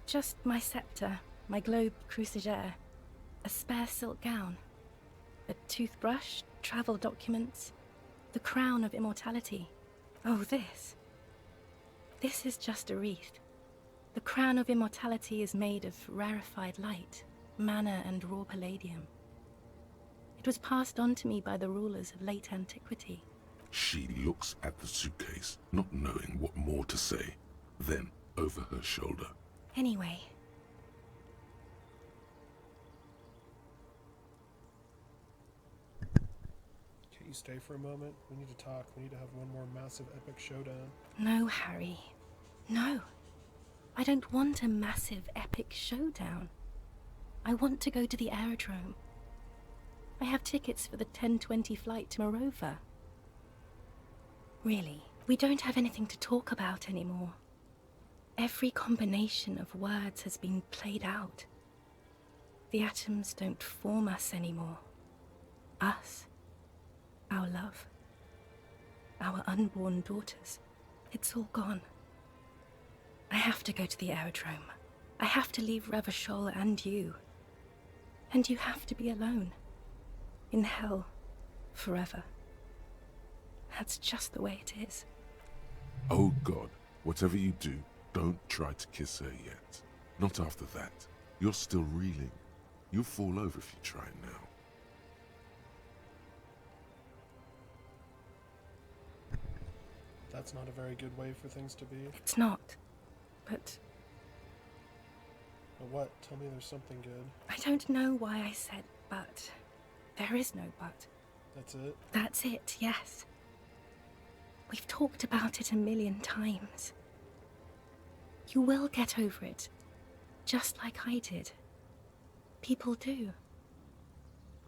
Just my scepter, my globe cruciger, a spare silk gown, a toothbrush, travel documents, the crown of immortality. Oh, this. This is just a wreath. The crown of immortality is made of rarefied light, mana and raw palladium. It was passed on to me by the rulers of late antiquity. She looks at the suitcase, not knowing what more to say. Then, over her shoulder. Anyway. Can you stay for a moment? We need to talk. We need to have one more massive epic showdown. No, Harry. No. I don't want a massive epic showdown. I want to go to the aerodrome. I have tickets for the 10:20 flight to Morova. Really, we don't have anything to talk about anymore. Every combination of words has been played out. The atoms don't form us anymore. Us. Our love. Our unborn daughters. It's all gone. I have to go to the aerodrome. I have to leave Revachol and you. And you have to be alone. In hell. Forever. That's just the way it is. Oh God, whatever you do, don't try to kiss her yet. Not after that. You're still reeling. You'll fall over if you try now. That's not a very good way for things to be. It's not. But what? Tell me there's something good. I don't know why I said but. There is no but. That's it? That's it, yes. We've talked about it 1,000,000 times. You will get over it, just like I did. People do.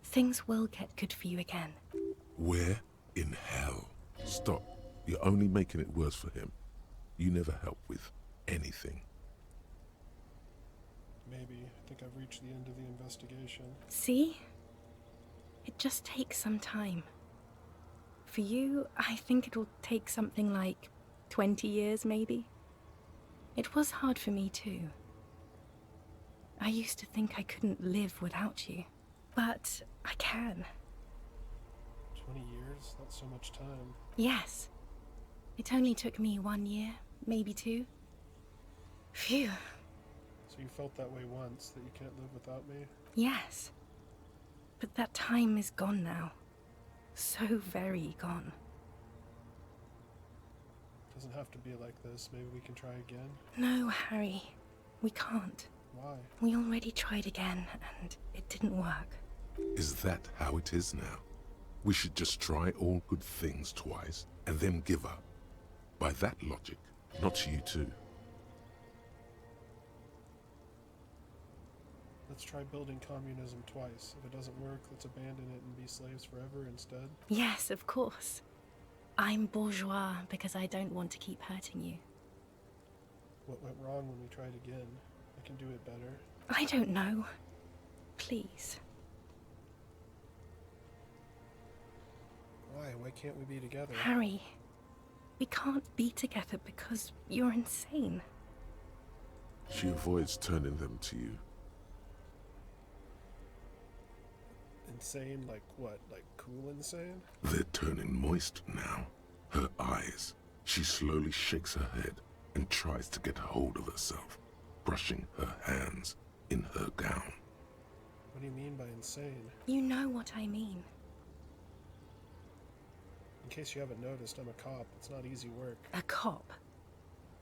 Things will get good for you again. Where in hell? Stop. You're only making it worse for him. You never help with anything. Maybe. I think I've reached the end of the investigation. See? It just takes some time. For you, I think it'll take something like 20 years, maybe. It was hard for me, too. I used to think I couldn't live without you. But I can. 20 years? That's so much time. Yes. It only took me 1 year, maybe 2. Phew. So you felt that way once, that you can't live without me? Yes. But that time is gone now. So very gone. Doesn't have to be like this. Maybe we can try again. No, Harry. We can't. Why? We already tried again, and it didn't work. Is that how it is now? We should just try all good things twice and then give up. By that logic, not you too. Let's try building communism twice. If it doesn't work, let's abandon it and be slaves forever instead. Yes, of course. I'm bourgeois because I don't want to keep hurting you. What went wrong when we tried again? I can do it better. I don't know. Please. Why? Why can't we be together? Harry, we can't be together because you're insane. She avoids turning them to you. Insane? Like what? Like cool insane? They're turning moist now. Her eyes. She slowly shakes her head and tries to get hold of herself, brushing her hands in her gown. What do you mean by insane? You know what I mean. In case you haven't noticed, I'm a cop. It's not easy work. A cop?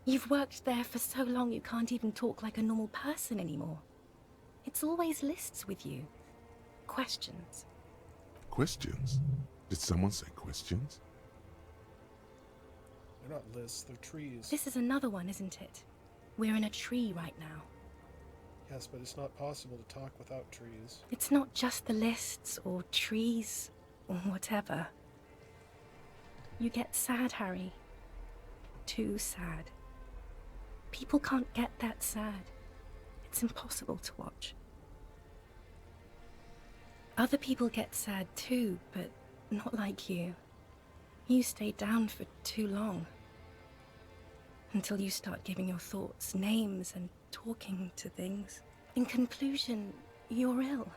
You've worked there for so long you can't even talk like a normal person anymore. It's always lists with you. Questions. Questions? Did someone say questions? They're not lists, they're trees. This is another one, isn't it? We're in a tree right now. Yes, but it's not possible to talk without trees. It's not just the lists or trees or whatever. You get sad, Harry. Too sad. People can't get that sad. It's impossible to watch. Other people get sad too, but not like you. You stay down for too long. Until you start giving your thoughts names and talking to things. In conclusion, you're ill.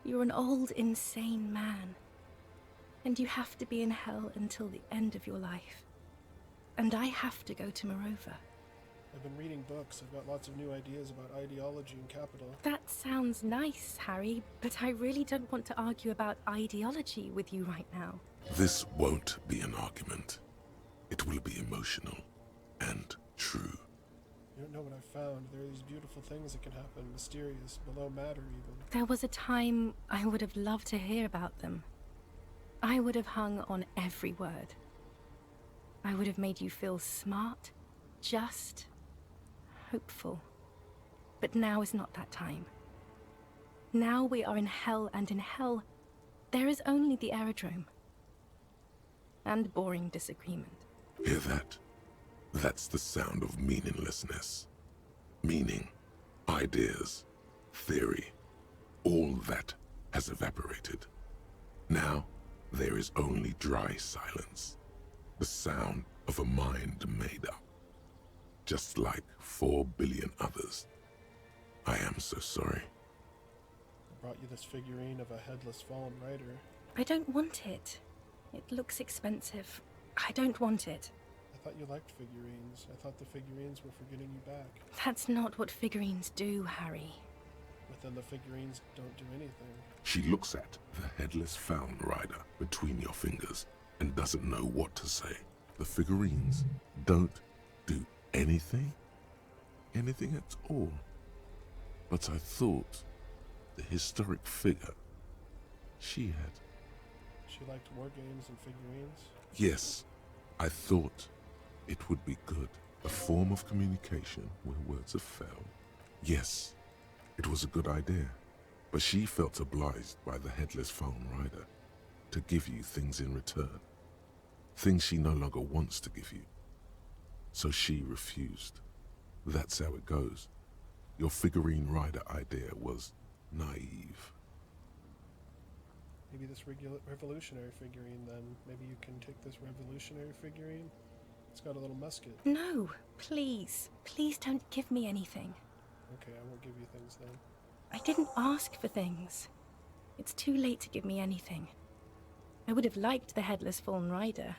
You're an old, insane man. And you have to be in hell until the end of your life. And I have to go to Morova. I've been reading books. I've got lots of new ideas about ideology and capital. That sounds nice, Harry, but I really don't want to argue about ideology with you right now. This won't be an argument. It will be emotional and true. You don't know what I found. There are these beautiful things that can happen, mysterious, below matter even. There was a time I would have loved to hear about them. I would have hung on every word. I would have made you feel smart, just, hopeful. But now is not that time. Now we are in hell, and in hell, there is only the aerodrome. And boring disagreement. Hear that? That's the sound of meaninglessness. Meaning, ideas, theory, all that has evaporated. Now, there is only dry silence. The sound of a mind made up. Just like 4 billion others. I am so sorry. I brought you this figurine of a headless fallen rider. I don't want it. It looks expensive. I don't want it. I thought you liked figurines. I thought the figurines were for getting you back. That's not what figurines do, Harry. But then the figurines don't do anything. She looks at the headless fallen rider between your fingers and doesn't know what to say. The figurines don't do anything? Anything at all? But I thought the historic figure she had. She liked war games and figurines? Yes, I thought it would be good. A form of communication where words have failed. Yes, it was a good idea. But she felt obliged by the headless fallen rider to give you things in return. Things she no longer wants to give you. So she refused. That's how it goes. Your figurine rider idea was naive. Maybe this revolutionary figurine then. Maybe you can take this revolutionary figurine. It's got a little musket. No, please. Please don't give me anything. Okay, I won't give you things then. I didn't ask for things. It's too late to give me anything. I would have liked the headless fallen rider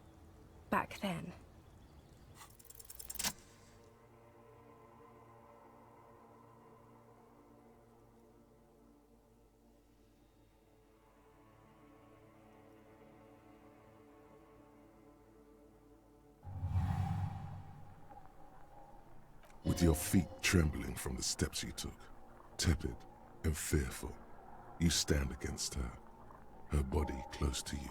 back then. We With your feet trembling from the steps you took, tepid and fearful, you stand against her body close to you,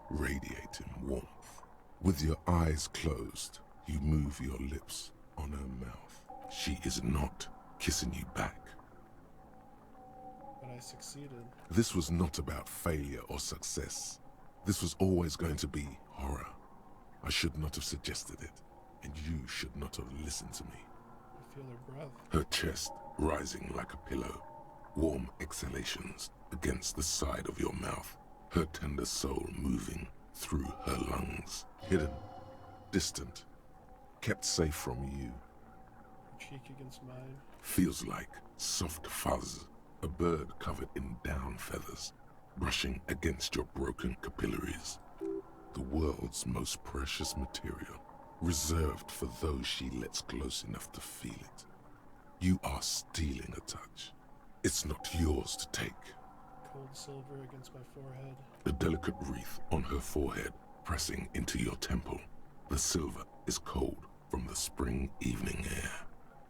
radiating warmth. With your eyes closed, you move your lips on her mouth. She is not kissing you back. But I succeeded. This was not about failure or success. This was always going to be horror. I should not have suggested it, and you should not have listened to me. I feel her breath. Her chest rising like a pillow, warm exhalations against the side of your mouth, her tender soul moving through her lungs, hidden, distant, kept safe from you. Her cheek against mine. Feels like soft fuzz, a bird covered in down feathers, brushing against your broken capillaries. The world's most precious material, reserved for those she lets close enough to feel it. You are stealing a touch. It's not yours to take. Cold silver against my forehead. A delicate wreath on her forehead, pressing into your temple. The silver is cold from the spring evening air.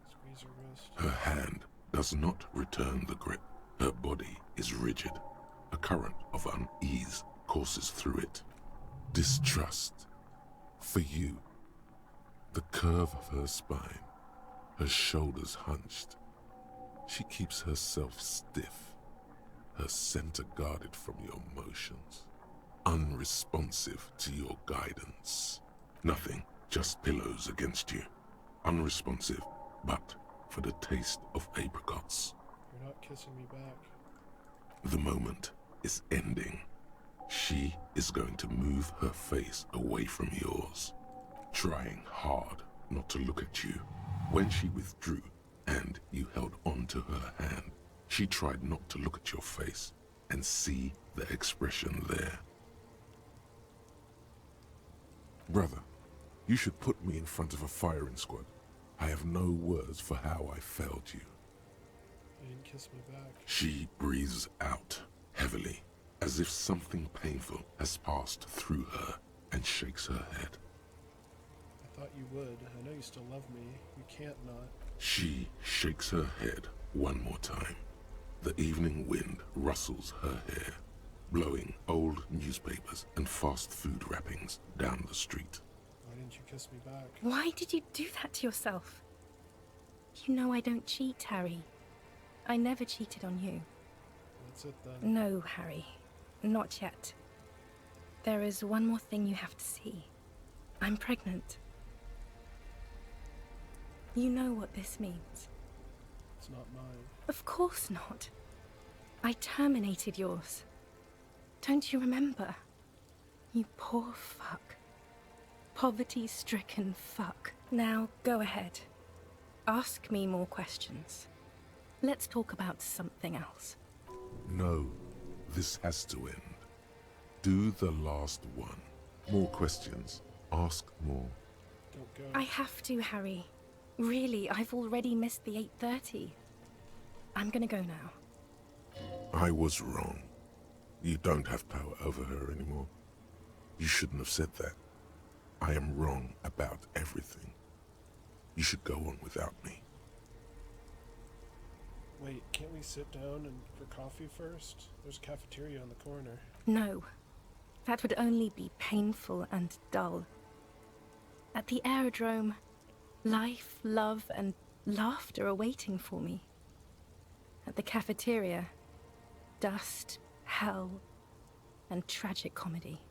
Squeeze her wrist. Her hand does not return the grip. Her body is rigid. A current of unease courses through it. Distrust. For you. The curve of her spine, her shoulders hunched. She keeps herself stiff, her center guarded from your motions, unresponsive to your guidance. Nothing, just pillows against you. Unresponsive, but for the taste of apricots. You're not kissing me back. The moment is ending. She is going to move her face away from yours, trying hard not to look at you. When she withdrew and you held on to her hand, she tried not to look at your face and see the expression there. Brother, you should put me in front of a firing squad. I have no words for how I failed you. You didn't kiss me back. She breathes out heavily, as if something painful has passed through her, and shakes her head. I thought you would. I know you still love me. You can't not. She shakes her head one more time. The evening wind rustles her hair, blowing old newspapers and fast food wrappings down the street. Why didn't you kiss me back? Why did you do that to yourself? You know I don't cheat, Harry. I never cheated on you. That's it then. No, Harry. Not yet. There is one more thing you have to see. I'm pregnant. You know what this means. It's not mine. Of course not. I terminated yours. Don't you remember? You poor fuck. Poverty-stricken fuck. Now, go ahead. Ask me more questions. Let's talk about something else. No, this has to end. Do the last one. More questions. Ask more. Don't go. I have to, Harry. Really, I've already missed the 8:30. I'm gonna go now. I was wrong. You don't have power over her anymore. You shouldn't have said that. I am wrong about everything. You should go on without me. Wait, can't we sit down and for coffee first? There's a cafeteria on the corner. No. That would only be painful and dull. At the aerodrome, life, love, and laughter are waiting for me. At the cafeteria, dust, hell, and tragic comedy.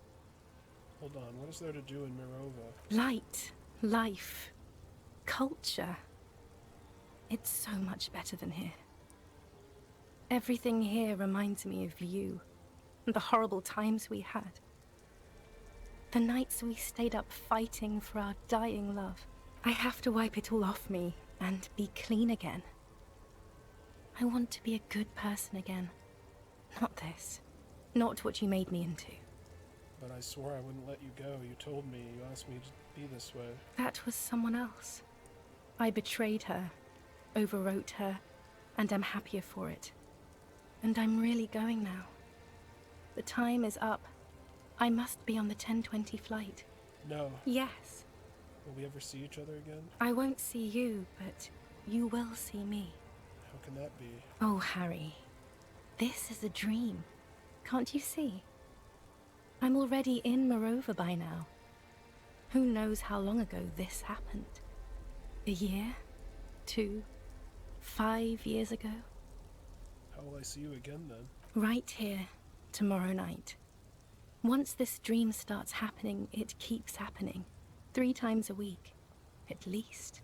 Hold on, what is there to do in Mirova? Light, life, culture. It's so much better than here. Everything here reminds me of you, and the horrible times we had. The nights we stayed up fighting for our dying love. I have to wipe it all off me and be clean again. I want to be a good person again. Not this. Not what you made me into. But I swore I wouldn't let you go. You told me. You asked me to be this way. That was someone else. I betrayed her, overwrote her, and I'm happier for it. And I'm really going now. The time is up. I must be on the 10:20 flight. No. Yes. We'll we ever see each other again? I won't see you, but you will see me. How can that be? Oh, Harry. This is a dream. Can't you see? I'm already in Morova by now. Who knows how long ago this happened? A year? 2? 5 years ago? How will I see you again then? Right here, tomorrow night. Once this dream starts happening, it keeps happening. 3 times a week, at least.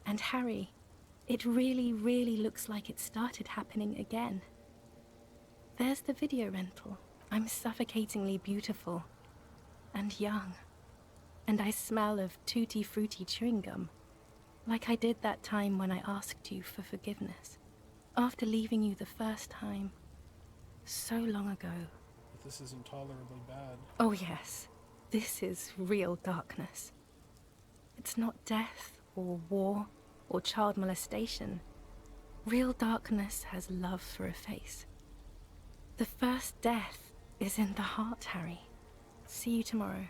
And Harry, it really, really looks like it started happening again. There's the video rental. I'm suffocatingly beautiful. And young. And I smell of tutti frutti chewing gum. Like I did that time when I asked you for forgiveness. After leaving you the first time. So long ago. But this is intolerably bad. Oh yes. This is real darkness. It's not death, or war, or child molestation. Real darkness has love for a face. The first death is in the heart, Harry. See you tomorrow.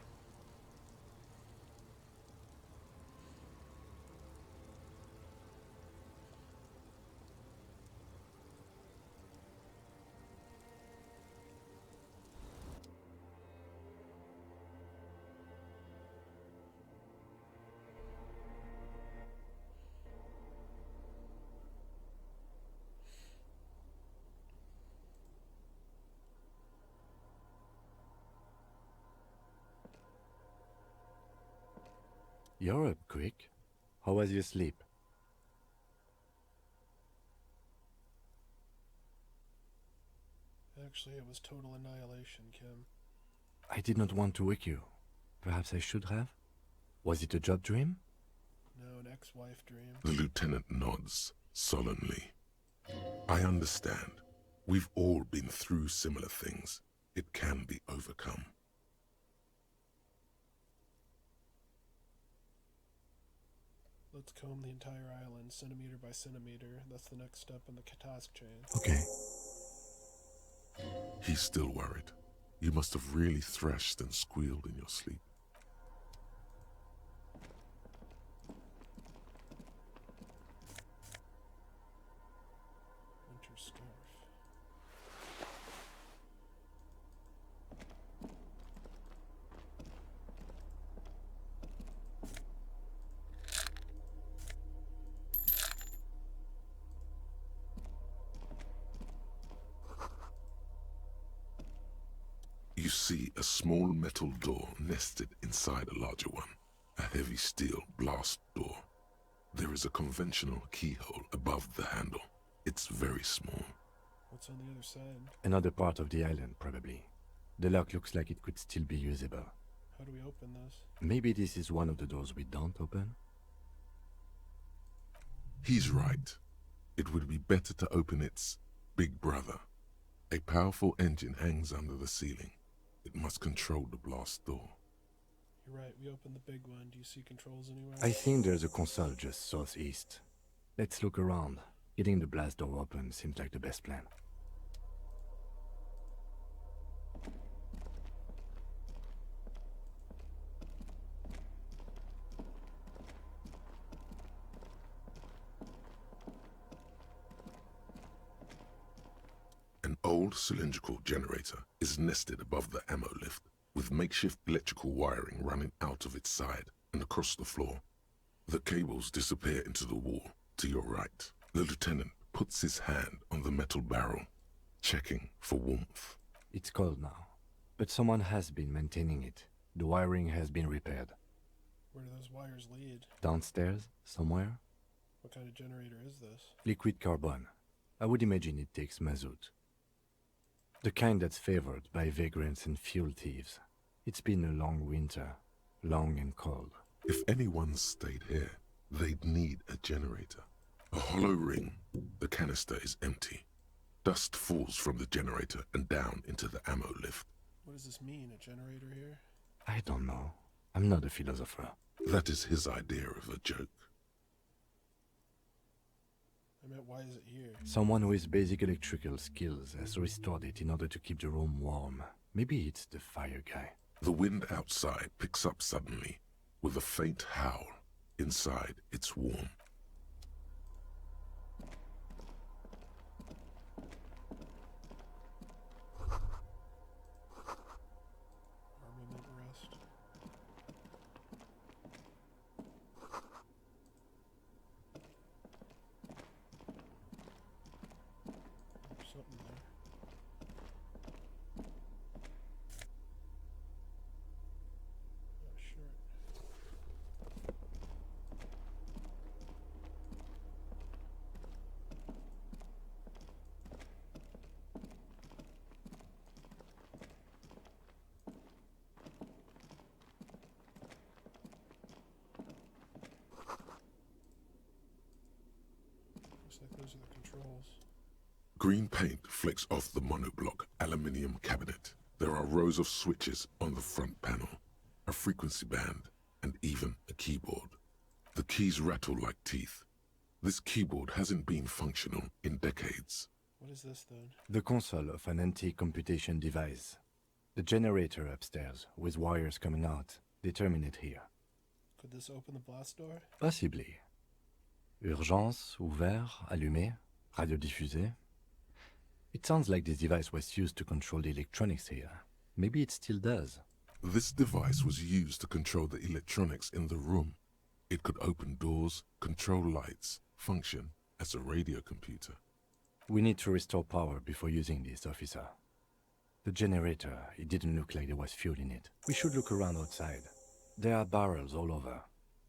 You're up quick. How was your sleep? Actually, it was total annihilation, Kim. I did not want to wake you. Perhaps I should have? Was it a job dream? No, an ex-wife dream. The lieutenant nods solemnly. I understand. We've all been through similar things. It can be overcome. Let's comb the entire island, centimeter by centimeter. That's the next step in the task chain. Okay. He's still worried. You must have really threshed and squealed in your sleep. Winter scarf. You see a small metal door nested inside a larger one, a heavy steel blast door. There is a conventional keyhole above the handle. It's very small. What's on the other side? Another part of the island, probably. The lock looks like it could still be usable. How do we open this? Maybe this is one of the doors we don't open? He's right. It would be better to open its big brother. A powerful engine hangs under the ceiling. It must control the blast door. You're right, we opened the big one. Do you see controls anywhere? I think there's a console just southeast. Let's look around. Getting the blast door open seems like the best plan. An old cylindrical generator is nested above the ammo lift, with makeshift electrical wiring running out of its side and across the floor. The cables disappear into the wall to your right. The lieutenant puts his hand on the metal barrel, checking for warmth. It's cold now, but someone has been maintaining it. The wiring has been repaired. Where do those wires lead? Downstairs, somewhere? What kind of generator is this? Liquid carbon. I would imagine it takes mazout. The kind that's favored by vagrants and fuel thieves. It's been a long winter, long and cold. If anyone stayed here, they'd need a generator. A hollow ring. The canister is empty. Dust falls from the generator and down into the ammo lift. What does this mean, a generator here? I don't know. I'm not a philosopher. That is his idea of a joke. I meant, why is it here? Someone with basic electrical skills has restored it in order to keep the room warm. Maybe it's the fire guy. The wind outside picks up suddenly. With a faint howl, inside it's warm. Armament rest. There's something there. Oh, sure. Looks like those are the controls. Green paint flicks off the monoblock aluminium cabinet. There are rows of switches on the front panel, a frequency band, and even a keyboard. The keys rattle like teeth. This keyboard hasn't been functional in decades. What is this then? The console of an anti-computation device. The generator upstairs, with wires coming out, determine it here. Could this open the blast door? Possibly. Urgence, ouvert, allumé, radiodiffusé. It sounds like this device was used to control the electronics here. Maybe it still does. This device was used to control the electronics in the room. It could open doors, control lights, function as a radio computer. We need to restore power before using this, officer. The generator, it didn't look like there was fuel in it. We should look around outside. There are barrels all over.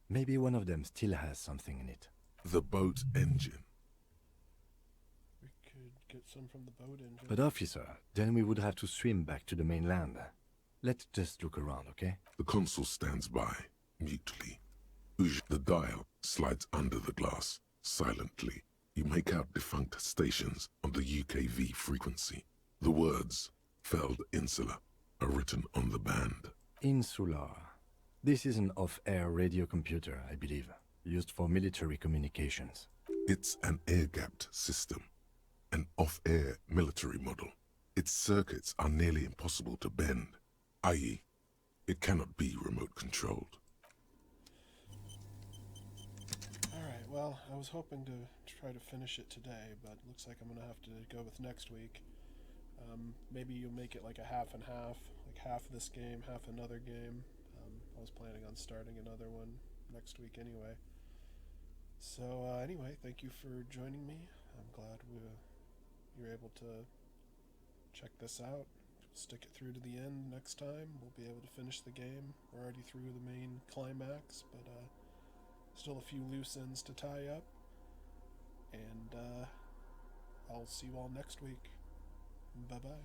Maybe one of them still has something in it. The boat engine. We could get some from the boat engine. But officer, then we would have to swim back to the mainland. Let's just look around, okay? The console stands by, mutely. The dial slides under the glass, silently. You make out defunct stations on the UKV frequency. The words, Feld Insula, are written on the band. Insular. This is an off-air radio computer, I believe, used for military communications. It's an air-gapped system, an off-air military model. Its circuits are nearly impossible to bend, i.e., it cannot be remote-controlled. Alright, well, I was hoping to try to finish it today, but looks like I'm going to have to go with next week. Maybe you'll make it like a half and half, like half this game, half another game. I was planning on starting another one next week anyway. So anyway, thank you for joining me. I'm glad you're able to check this out. Stick it through to the end next time. We'll be able to finish the game. We're already through the main climax, but still a few loose ends to tie up. And I'll see you all next week. Bye-bye.